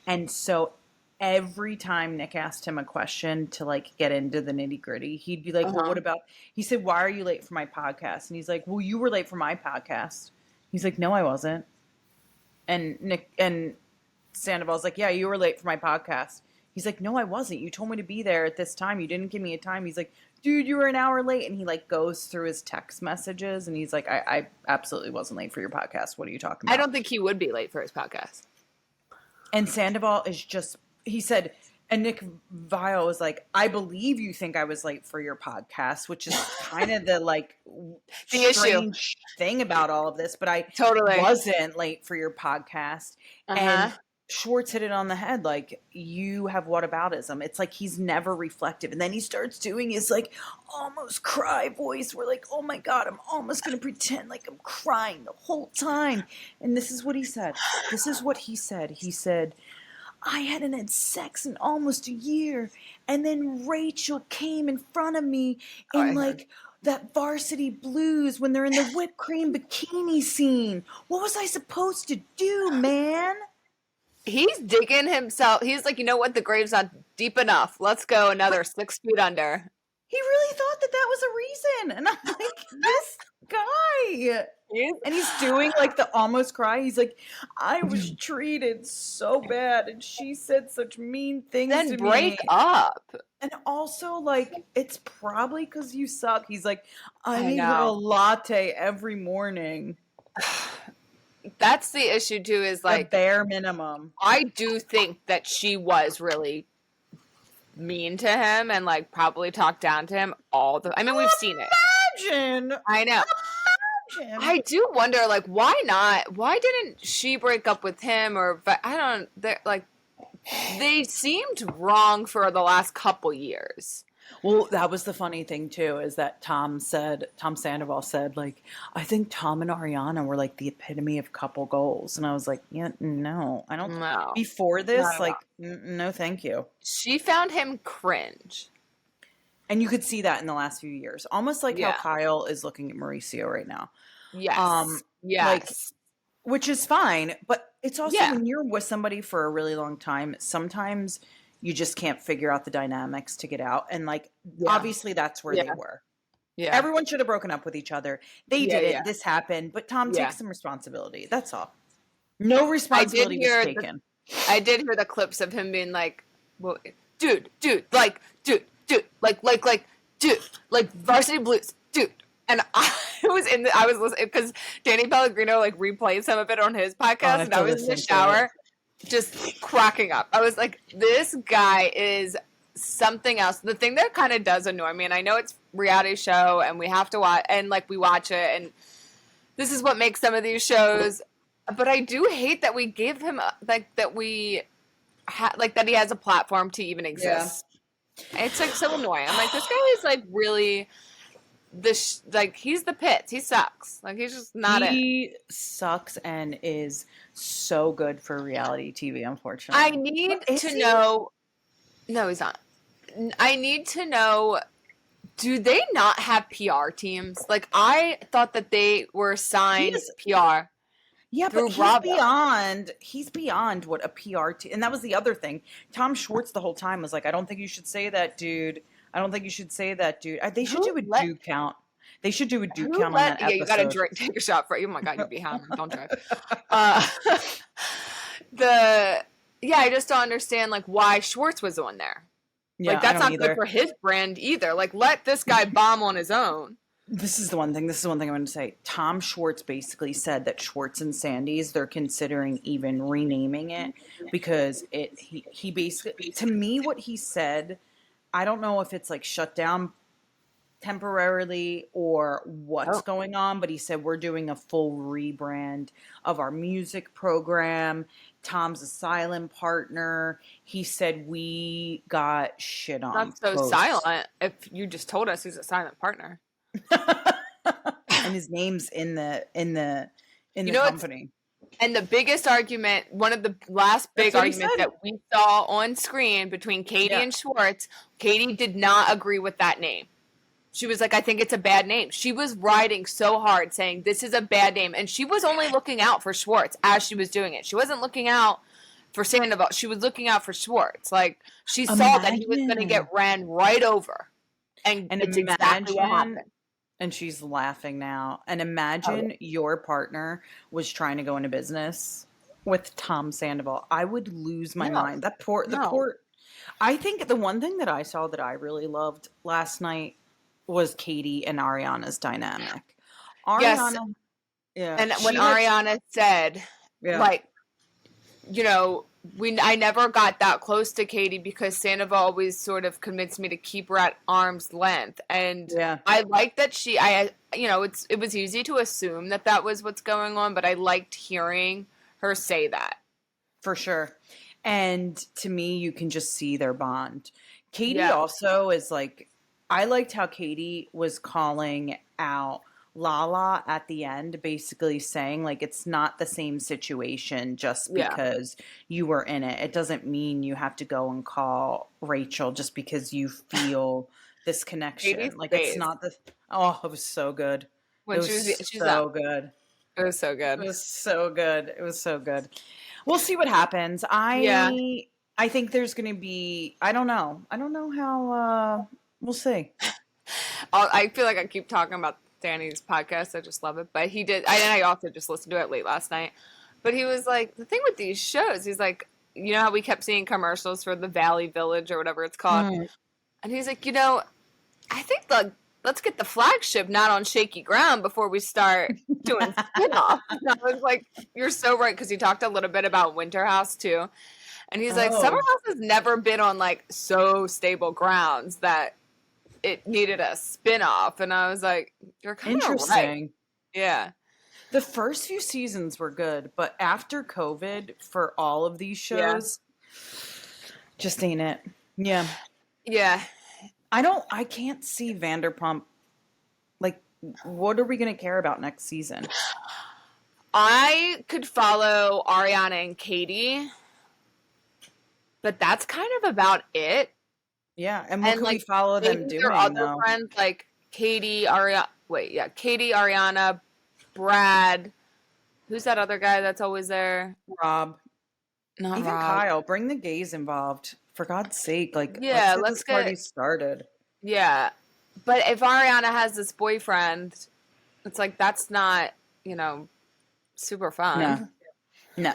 And so every time Nick asked him a question to like get into the nitty gritty, he'd be like, well, what about, he said, why are you late for my podcast? And he's like, well, you were late for my podcast. He's like, no, I wasn't. And Nick and Sandoval's like, yeah, you were late for my podcast. He's like, no, I wasn't. You told me to be there at this time. You didn't give me a time. He's like, dude, you were an hour late. And he like goes through his text messages and he's like, I absolutely wasn't late for your podcast. What are you talking about? I don't think he would be late for his podcast. And Sandoval is just, he said, and Nick Viall was like, I believe you think I was late for your podcast, which is kind of the like the strange issue thing about all of this, but I totally wasn't late for your podcast. And Schwartz hit it on the head. Like, you have whataboutism. It's like he's never reflective. And then he starts doing his like almost cry voice. We're like, oh my God, I'm almost going to pretend like I'm crying the whole time. And this is what he said. This is what he said. He said, I hadn't had sex in almost a year. And then Rachel came in front of me in that Varsity Blues when they're in the whipped cream bikini scene. What was I supposed to do, man? He's digging himself. He's like, you know what? The grave's not deep enough. Let's go another 6 feet under. He really thought that was a reason. And I'm like, this guy. And he's doing like the almost cry. He's like, I was treated so bad and she said such mean things to me. Then break up. And also like, it's probably because you suck. He's like, I make her a latte every morning. That's the issue too, is like the bare minimum. I do think that she was really mean to him and like probably talked down to him we've seen it. Imagine. I know. I do wonder, like, why not? Why didn't she break up with him? Or they seemed wrong for the last couple years. Well, that was the funny thing too, is that Tom Sandoval said, like, I think Tom and Ariana were like the epitome of couple goals, and I was like, yeah, no, I don't. No. Before this, no, thank you. She found him cringe. And you could see that in the last few years. Almost like how Kyle is looking at Mauricio right now. Yes. Like, which is fine. But it's also when you're with somebody for a really long time, sometimes you just can't figure out the dynamics to get out. And like, obviously that's where they were. Yeah. Everyone should have broken up with each other. They didn't. Yeah. This happened. But Tom takes some responsibility. That's all. No responsibility was taken. I did hear the clips of him being like, well, dude, like, Varsity Blues, dude. And was I was listening because Danny Pellegrino like replayed some of it on his podcast, and I was in the shower just cracking up. I was like, this guy is something else. The thing that kind of does annoy me, and I know it's reality show and we have to watch, and like we watch it, and this is what makes some of these shows, but I do hate that we give him like that that he has a platform to even exist. Yeah. It's like so annoying. I'm like, this guy is like really like he's the pits. He sucks. Like he's just not it. He sucks and is so good for reality TV, unfortunately. I need to know. No, he's not. I need to know, do they not have PR teams? Like, I thought that they were signed PR. Yeah, but he's beyond what a PR team. And that was the other thing. Tom Schwartz the whole time was like, I don't think you should say that, dude. I don't think you should say that, dude. They should do a do count. They should do a do count on that episode. Yeah, you got to take a shot for it. Oh my God, you'd be hammered. Don't drive. I just don't understand like why Schwartz was on there. Yeah, like that's not good for his brand either. Like let this guy bomb on his own. This is the one thing I'm going to say. Tom Schwartz basically said that Schwartz and Sandy's, they're considering even renaming it because he basically, to me, what he said, I don't know if it's like shut down temporarily or what's going on, but he said we're doing a full rebrand of our music program. Tom's a silent partner. He said we got shit on. Not so silent if you just told us he's a silent partner. And his name's in the company. And the biggest argument, one of the last big arguments that we saw on screen between Katie and Schwartz, Katie did not agree with that name. She was like, I think it's a bad name. She was riding so hard saying this is a bad name. And she was only looking out for Schwartz as she was doing it. She wasn't looking out for Sandoval. She was looking out for Schwartz. Like she saw that he was going to get ran right over. And it's exactly what happened. And she's laughing now. And imagine your partner was trying to go into business with Tom Sandoval. I would lose my mind. The poor. I think the one thing that I saw that I really loved last night was Katie and Ariana's dynamic. Ariana, yes. And when Ariana said, like, you know, I never got that close to Katie because Sandoval always sort of convinced me to keep her at arm's length. And I like that it was easy to assume that was what's going on, but I liked hearing her say that. For sure. And to me, you can just see their bond. Katie also is like, I liked how Katie was calling out Lala at the end, basically saying like it's not the same situation just because you were in it. It doesn't mean you have to go and call Rachel just because you feel this connection. Katie's like face. It's not the it was so good. It was so good. It was so good. It was so good. It was so good. We'll see what happens. I think there's going to be. I don't know how. We'll see. I feel like I keep talking about Danny's podcast. I just love it. But he did. I also just listened to it late last night. But he was like, the thing with these shows, he's like, you know how we kept seeing commercials for the Valley Village or whatever it's called? Mm. And he's like, I think let's get the flagship not on shaky ground before we start doing spin-off. And I was like, you're so right. Because he talked a little bit about Winter House too. And he's like, Summer House has never been on like so stable grounds that it needed a spin-off. And I was like, you're kind of right. Yeah. The first few seasons were good, but after COVID for all of these shows, just ain't it. Yeah. Yeah. I can't see Vanderpump. Like, what are we going to care about next season? I could follow Ariana and Katie, but that's kind of about it. Yeah, and what can we follow them doing, other friends like Katie, Ariana, Brad. Who's that other guy that's always there? Rob. Not even Rob. Kyle. Bring the gays involved. For God's sake, like, let's get this party started. Yeah, but if Ariana has this boyfriend, it's like that's not, super fun. No.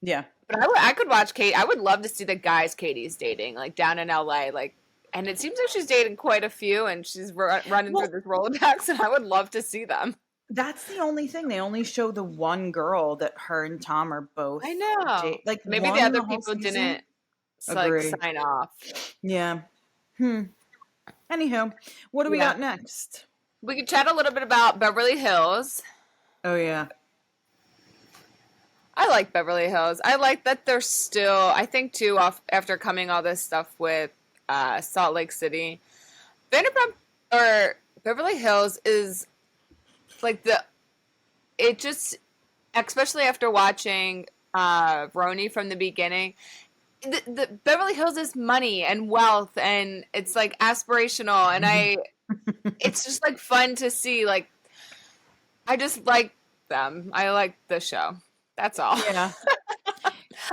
Yeah. But I could watch Kate. I would love to see the guys Katie's dating, like down in LA. Like, And it seems like she's dating quite a few, and she's running through this Rolodex, and I would love to see them. That's the only thing. They only show the one girl that her and Tom are both. I know. Like maybe the other people didn't like sign off. Yeah. Anywho, what do we got next? We could chat a little bit about Beverly Hills. Oh yeah. I like Beverly Hills. I like that they're still, I think too, after coming all this stuff with Salt Lake City, Vanderpump or Beverly Hills is like it just, especially after watching Roni from the beginning, the Beverly Hills is money and wealth, and it's like aspirational, and it's just like fun to see. Like, I just like them. I like the show. That's all. Yeah.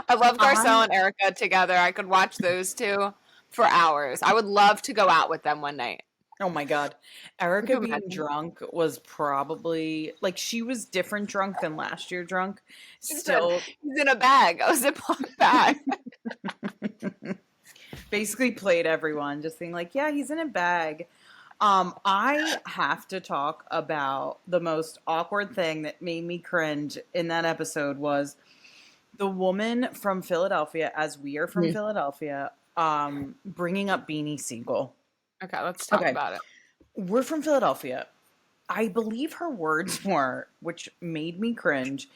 I love Garcelle and Erica together. I could watch those two for hours. I would love to go out with them one night. Oh my God. Erica being drunk was probably like, she was different drunk than last year drunk. Still, he's in a bag, a Ziploc bag. Basically played everyone, just being like, yeah, he's in a bag. I have to talk about the most awkward thing that made me cringe in that episode was the woman from Philadelphia, as we are from Philadelphia, bringing up Beanie Siegel. Okay, let's talk about it. We're from Philadelphia. I believe her words were, which made me cringe,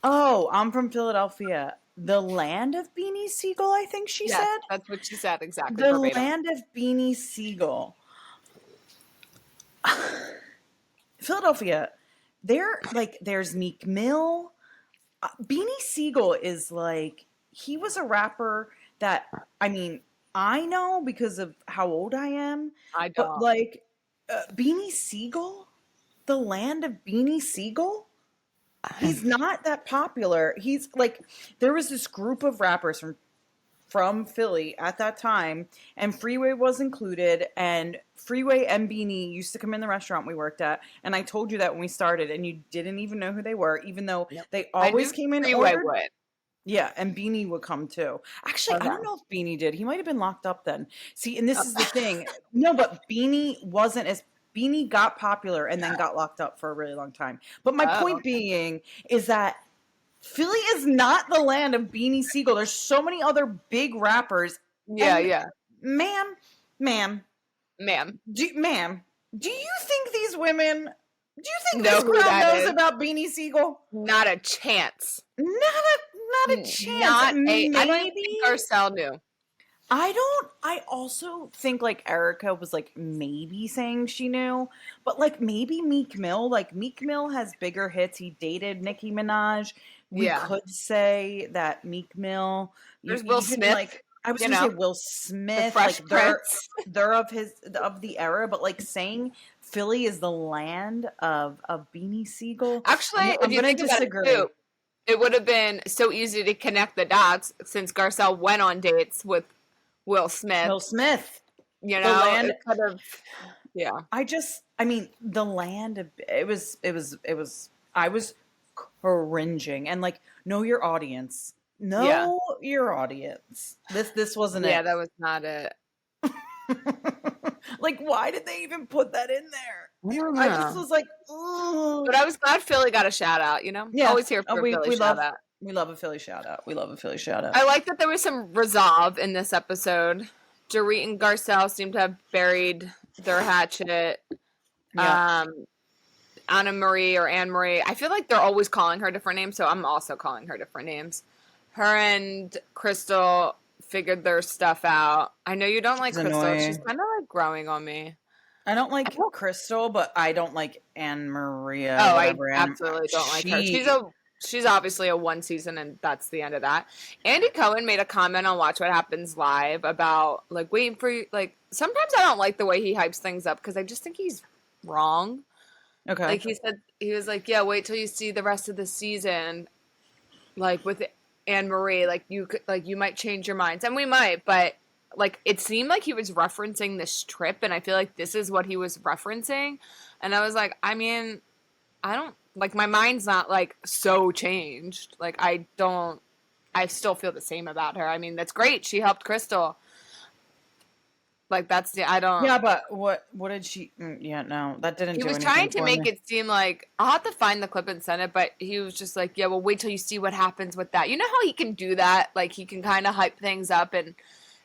"Oh, I'm from Philadelphia. The land of Beanie Siegel," I think she said. That's what she said, exactly. The verbatim. land of Beanie Siegel. Philadelphia, there's Meek Mill. Beanie Siegel is like, he was a rapper that, I mean, I know because of how old I am. I don't. But like, Beanie Siegel, the land of Beanie Siegel, he's not that popular. He's like, there was this group of rappers from Philly at that time, and Freeway was included, and Freeway and Beanie used to come in the restaurant we worked at, and I told you that when we started, and you didn't even know who they were, even though they always came in Freeway would. Yeah, and Beanie would come too. Actually, I don't know if Beanie did. He might have been locked up then. See, and this is the thing. No, but Beanie wasn't as... Beanie got popular and then got locked up for a really long time. But my point being is that Philly is not the land of Beanie Siegel. There's so many other big rappers. Yeah. Ma'am. Do you think these women... Do you think this crowd knows about Beanie Siegel? Not a chance. Not a chance. I don't even think Garcelle knew. I also think like Erica was like maybe saying she knew, but like maybe Meek Mill has bigger hits. He dated Nicki Minaj. We could say that Meek Mill. There's Will Smith. Like, I was gonna say Will Smith. The Fresh Prince. They're of the era, but like saying Philly is the land of Beanie Siegel. Actually, I'm gonna disagree. About it, too, it would have been so easy to connect the dots since Garcelle went on dates with Will Smith. You know, the land of, I mean, the land of it was. I was cringing and like, know your audience. Know your audience. This wasn't it. Yeah, that was not it. Like, why did they even put that in there? I just was like, ugh. But I was glad Philly got a shout out, you know? Yeah. Always here for a Philly shout out. We love a Philly shout out. I like that there was some resolve in this episode. Dorit and Garcelle seem to have buried their hatchet. Yeah. Anna Marie or Anne Marie, I feel like they're always calling her different names, so I'm also calling her different names. Her and Crystal figured their stuff out. I know you don't like Crystal. Annoying. She's kind of like growing on me. I don't like Crystal, but I don't like Anne Maria. Oh, I absolutely don't like her. She's obviously a one season, and that's the end of that. Andy Cohen made a comment on Watch What Happens Live about like waiting for you. Like, sometimes I don't like the way he hypes things up because I just think he's wrong. Okay. Like he was like, yeah, wait till you see the rest of the season, like with Anne Marie, like you might change your minds, and we might, but like it seemed like he was referencing this trip, and I feel like this is what he was referencing, and I was like, I mean, I don't like my mind's not like so changed, like I still feel the same about her. I mean, that's great, she helped Crystal, Like that's I don't. Yeah, but what did she? Yeah, no, that didn't He do was anything trying to for make me. it seem like I'll have to find the clip and send it, but he was just like, "Yeah, well, wait till you see what happens with that." You know how he can do that? Like he can kind of hype things up, and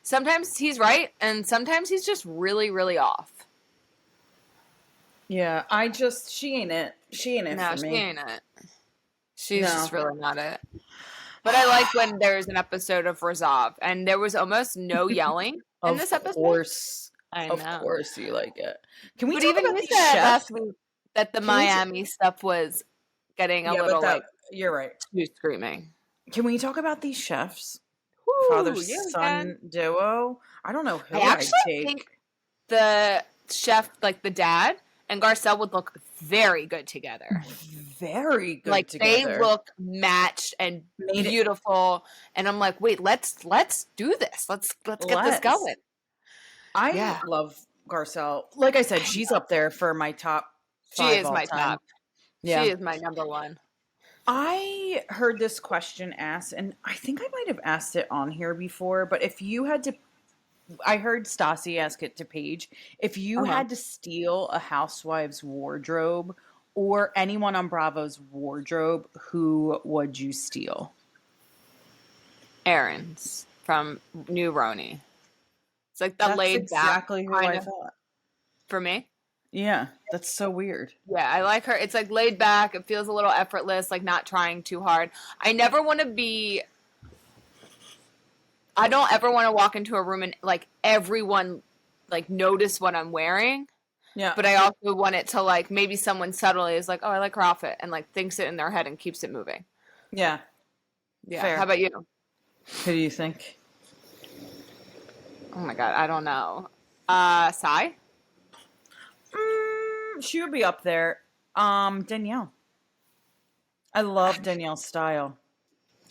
sometimes he's right, and sometimes he's just really, really off. Yeah, she ain't it. She ain't it No, for she me. ain't it. She's No. just really not it. But I like when there's an episode of RHOBH, and there was almost no yelling in Of this episode. course. I Of know. course you like it. Can we But talk even about you these said chefs? last week that the Can we Miami stuff was getting a Yeah, but little like you're right. too screaming. Can we talk about these chefs? Whoo, yeah, we can. Father-son duo? I don't know I who I'd actually think take. the chef, like the dad, and Garcelle would look very good together. Very good Like they together. look matched and beautiful. And I'm like, wait, let's do this. Let's get this going. I love Garcelle. Like I said, she's up there for my top 5 She is all my time. top. Yeah. She is my number one. I heard this question asked, and I think I might have asked it on here before, but if you had to, I heard Stassi ask it to Paige, if you had to steal a housewife's wardrobe or anyone on Bravo's wardrobe, who would you steal? Erin's from New Roni. It's like the That's laid back exactly who I thought. For me? Yeah, that's so weird. Yeah, I like her. It's like laid back. It feels a little effortless, like not trying too hard. I don't ever want to walk into a room and like everyone like notice what I'm wearing. Yeah. But I also want it to like maybe someone subtly is like, "Oh, I like her outfit," and like thinks it in their head and keeps it moving. Yeah. Yeah. Fair. How about you? Who do you think? Oh my god, I don't know. Sai? She would be up there. Danielle. I love Danielle's style.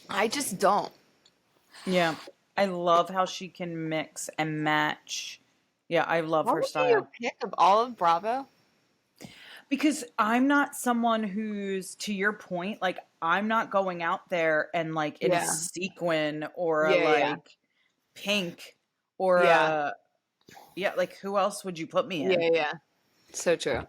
I just don't. Yeah. I love how she can mix and match. Yeah, I love her style. What would be your pick of all of Bravo? Because I'm not someone who's, to your point, like I'm not going out there and like in a sequin or a pink or like who else would you put me in? Yeah. So true.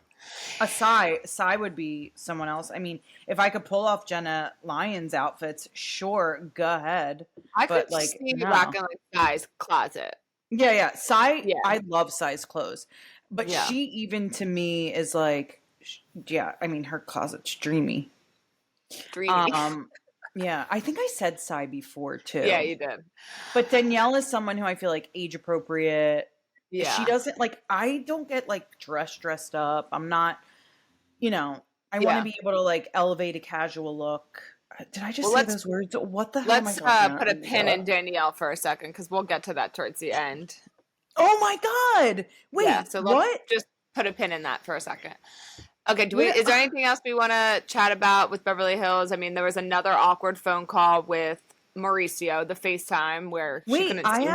A Sai would be someone else. I mean, if I could pull off Jenna Lyons outfits, sure, go ahead. I could see you rocking like Sai's closet. Yeah. Sai, I love Sai's clothes. But she even to me is like, I mean, her closet's dreamy. Yeah, I think I said Sai before too. Yeah, you did. But Danielle is someone who I feel like age appropriate. Yeah. She doesn't like, I don't get like dressed up. I'm not, I want to be able to like elevate a casual look. Did I just say those words? What the hell am I talking about? Let's put a pin in Danielle for a second because we'll get to that towards the end. Oh my God. Wait, so what? Let's just put a pin in that for a second. Okay, is there anything else we want to chat about with Beverly Hills? I mean, there was another awkward phone call with Mauricio, the FaceTime where she couldn't see him.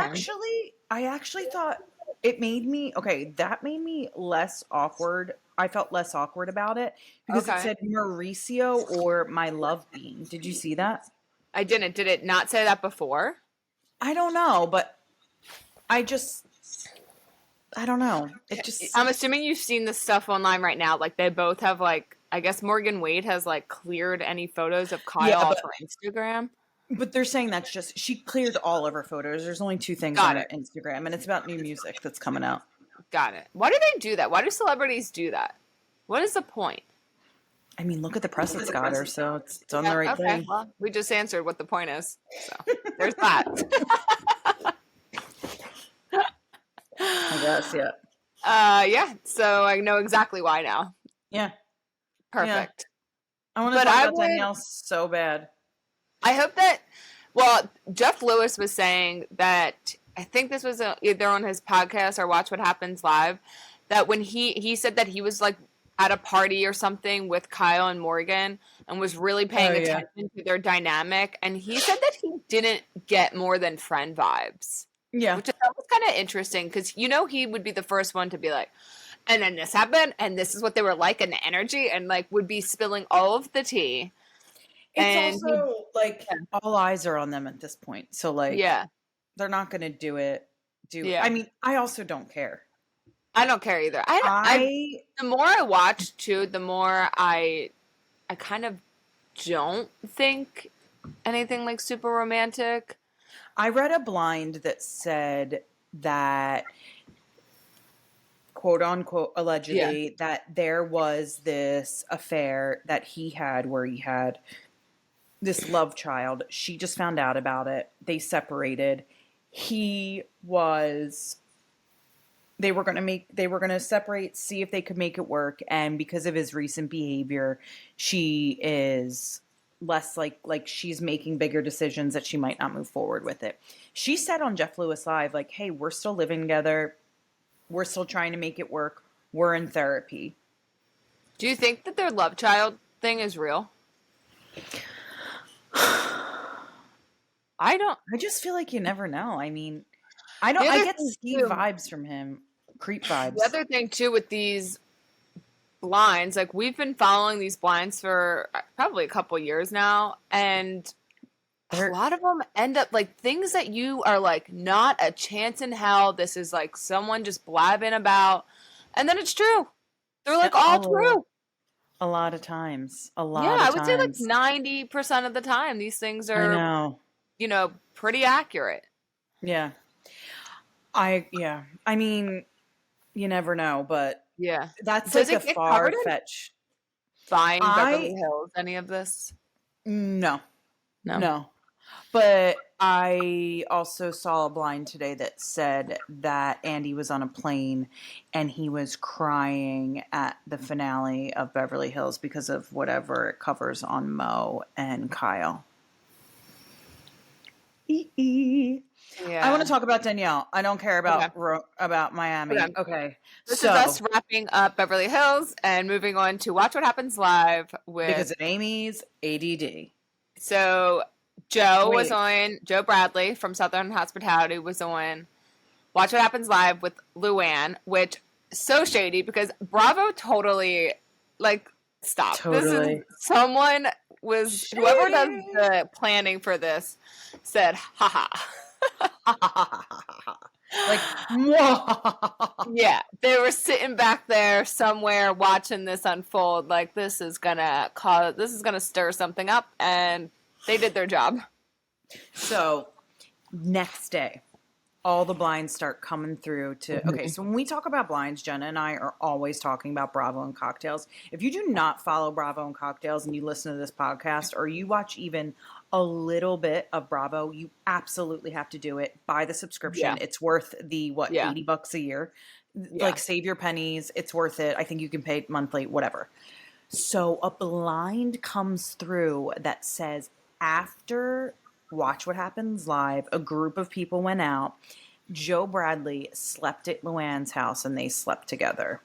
I actually thought that made me less awkward. I felt less awkward about it because it said Mauricio or my love being. Did you see that? I didn't. Did it not say that before? I don't know, but I don't know. I'm assuming you've seen this stuff online right now. Like they both have like, I guess Morgan Wade has like cleared any photos of Kyle off her Instagram. But they're saying she cleared all of her photos. There's only 2 things on her Instagram, and it's about new music that's coming out. Got it. Why do they do that? Why do celebrities do that? What is the point? I mean, look at the press it's got her, so it's done the right thing. Well, we just answered what the point is. So there's that. I guess, yeah. So I know exactly why now. Yeah. Perfect. Yeah. I want to talk about Danielle so bad. I hope that, Jeff Lewis was saying that, I think this was either on his podcast or Watch What Happens Live, that when he said that he was like at a party or something with Kyle and Morgan and was really paying attention to their dynamic. And he said that he didn't get more than friend vibes. Yeah. Which I thought was kind of interesting because, he would be the first one to be like, and then this happened and this is what they were like and the energy and like would be spilling all of the tea. It's also like all eyes are on them at this point. So like, they're not going to do it I mean, I also don't care. I don't care either. The more I watch too, the more I kind of don't think anything like super romantic. I read a blind that said that, quote unquote, allegedly, that there was this affair that he had where he had this love child. She just found out about it. They separated. They were going to separate, see if they could make it work. And because of his recent behavior, she is less like she's making bigger decisions that she might not move forward with it. She said on Jeff Lewis Live, like, hey, we're still living together. We're still trying to make it work. We're in therapy. Do you think that their love child thing is real? I just feel like you never know. I mean, I get Steve vibes from him. Creep vibes. The other thing too with these blinds, like we've been following these blinds for probably a couple years now, and a lot of them end up like things that you are like, not a chance in hell. This is like someone just blabbing about, and then it's true. They're like all true. A lot of times. I would say like 90% of the time these things are, pretty accurate. Yeah. I mean, you never know, but that's like a far-fetched. Buying Beverly Hills, any of this? No. But I also saw a blind today that said that Andy was on a plane and he was crying at the finale of Beverly Hills because of whatever it covers on Mo and Kyle. Yeah. I want to talk about Danielle. I don't care about Miami. Okay. This is us wrapping up Beverly Hills and moving on to Watch What Happens Live because of Amy's ADD. So Joe Bradley from Southern Hospitality was on Watch What Happens Live with Luann, which so shady because Bravo totally stop. Totally. Whoever does the planning for this said, haha. Yeah, they were sitting back there somewhere watching this unfold. Like this is gonna stir something up, and they did their job. So next day, all the blinds start coming through okay, so when we talk about blinds, Jenna and I are always talking about Bravo and Cocktails. If you do not follow Bravo and Cocktails and you listen to this podcast or you watch even a little bit of Bravo, you absolutely have to do it. Buy the subscription. Yeah. It's worth the $80 a year. Yeah. Like save your pennies. It's worth it. I think you can pay monthly, whatever. So a blind comes through that says after Watch What Happens Live, a group of people went out. Joe Bradley slept at Luann's house and they slept together.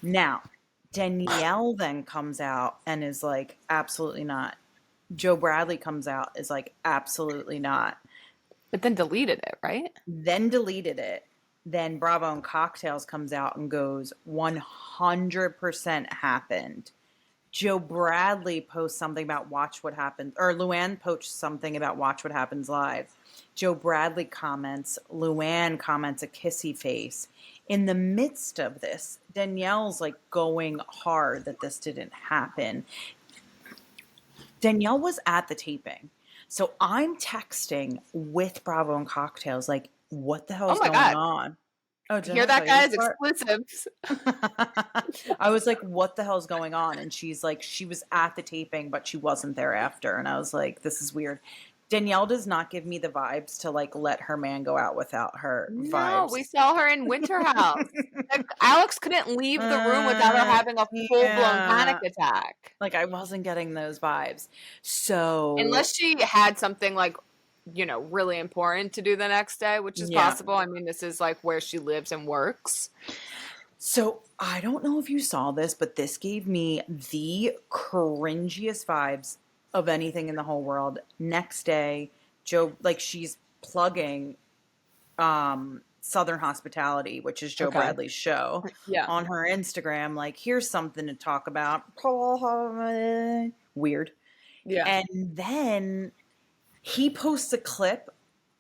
Now, Danielle then comes out and is like, absolutely not. Joe Bradley comes out is like, absolutely not. But then deleted it, right? Then Bravo and Cocktails comes out and goes, 100% happened. Joe Bradley posts something about Watch What Happens, or Luann posts something about Watch What Happens Live. Joe Bradley comments, Luann comments a kissy face. In the midst of this, Danielle's like going hard that this didn't happen. Danielle was at the taping. So I'm texting with Bravo and Cocktails, like, what the hell is going on? Oh, hear that, guys? Exclusives. I was like, what the hell is going on? And she's like, she was at the taping, but she wasn't there after. And I was like, this is weird. Danielle does not give me the vibes to like let her man go out without her vibes. No, we saw her in Winter House. Like, Alex couldn't leave the room without her having a full-blown panic attack. Like, I wasn't getting those vibes. So unless she had something like, really important to do the next day, which is possible. I mean, this is like where she lives and works. So I don't know if you saw this, but this gave me the cringiest vibes of anything in the whole world. Next day, Joe, she's plugging Southern Hospitality, which is Joe Bradley's show, on her Instagram. Like, here's something to talk about. Weird. Yeah. And then he posts a clip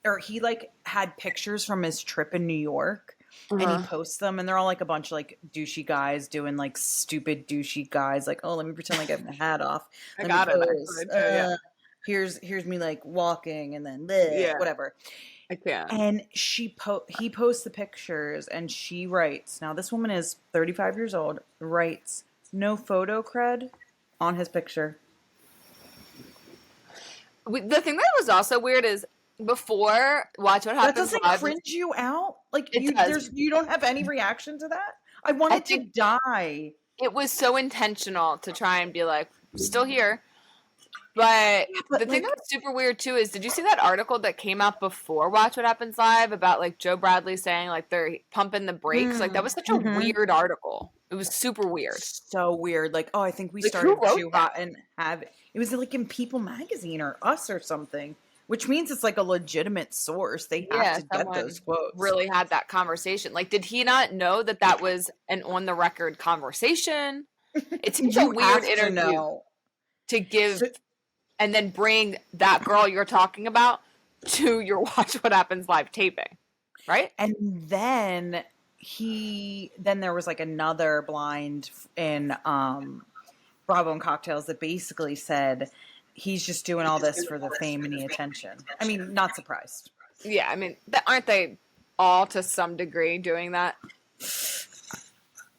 or he like had pictures from his trip in New York. And he Uh-huh. posts them, and they're all like a bunch of like douchey guys doing like stupid douchey guys. Like, oh, let me pretend like I have my hat off. I Let me got it pose. actually too. Yeah. Here's me like walking, and then bleh, Yeah. whatever. I can't. And he posts the pictures, and she writes. Now this woman is 35 years old. Writes no photo cred on his picture. The thing that was also weird is before Watch What That Happens doesn't Live. cringe you out? Like It does. you don't have any reaction to that? I I wanted to think die. it was so intentional to try and be like, still here. But But the thing like, that was super weird too is, did you see that article that came out before Watch What Happens Live about like Joe Bradley saying like they're pumping the brakes? Like that was such a weird article. It was super weird. So weird. Like, oh, I think we Like who started wrote Too that? Hot and have it was like in People Magazine or Us or something, which means it's like a legitimate source. They have Yeah, to get those someone quotes. really had that conversation. Like, did he not know that that was an on the record conversation? It seems a You weird have to interview know. to give and then bring that girl you're talking about to your Watch What Happens Live taping, right? And then there was like another blind in Bravo and Cocktails that basically said he's just doing all this for the fame and the attention. I mean, not surprised. Yeah, I mean, aren't they all to some degree doing that?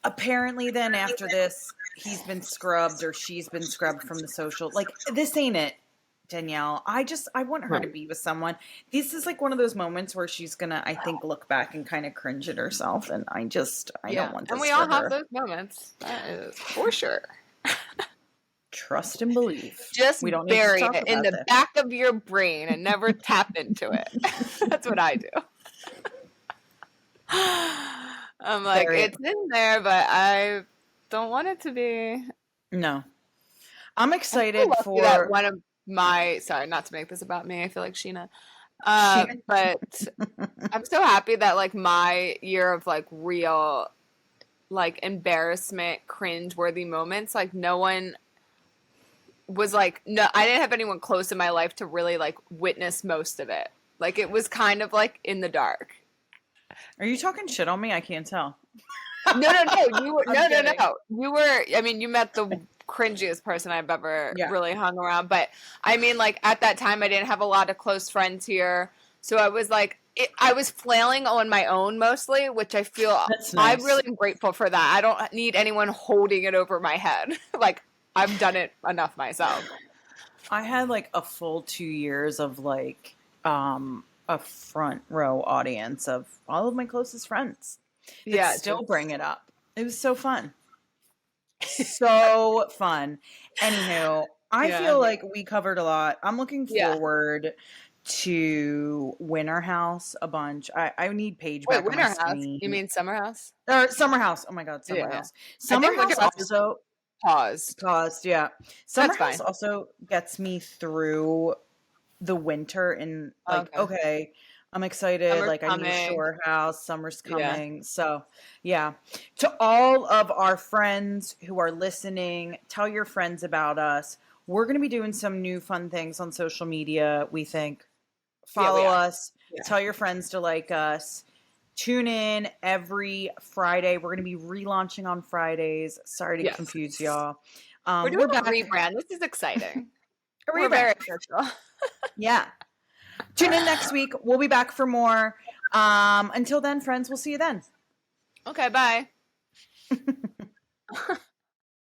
Apparently, then after this, he's been scrubbed or she's been scrubbed from the social. Like, this ain't it, Danielle. I want her to be with someone. This is like one of those moments where she's gonna, I think, look back and kind of cringe at herself. And I don't want this. And we all have those moments. That is for sure. Trust and believe. Just we don't bury it in the back of your brain and never tap into it. That's what I do. I'm like, it's in there, but I don't want it to be. No. I'm excited for that one of my, sorry, not to make this about me. I feel like Sheena. But I'm so happy that like my year of like real like embarrassment, cringe-worthy moments, like no one was like, no, I didn't have anyone close in my life to really like witness most of it. Like it was kind of like in the dark. Are you talking shit on me? I can't tell. No. You were no. You were. I mean, you met the cringiest person I've ever really hung around. But I mean, like at that time, I didn't have a lot of close friends here, so I was like, I was flailing on my own mostly, which I feel nice. I really am grateful for that. I don't need anyone holding it over my head. Like I've done it enough myself. I had like a full 2 years of like a front row audience of all of my closest friends. Yeah, still bring it up. It was so fun. So fun. Anywho, I feel like we covered a lot. I'm looking forward to Winter House a bunch. I need Paige back on my screen. You mean Summer House? Or Summer House. Oh my God, Summer House. Summer House also paused. Yeah. Summer House also gets me through the winter and like, okay, I'm excited. Summer's like coming. I need Shore House. Summer's coming. Yeah. So yeah, to all of our friends who are listening, tell your friends about us. We're going to be doing some new fun things on social media. We think follow us, tell your friends to like us. Tune in every Friday. We're going to be relaunching on Fridays. Sorry to confuse y'all. We're doing a rebrand. This is exciting. We're very official. Yeah. Tune in next week. We'll be back for more. Until then, friends, we'll see you then. Okay, bye.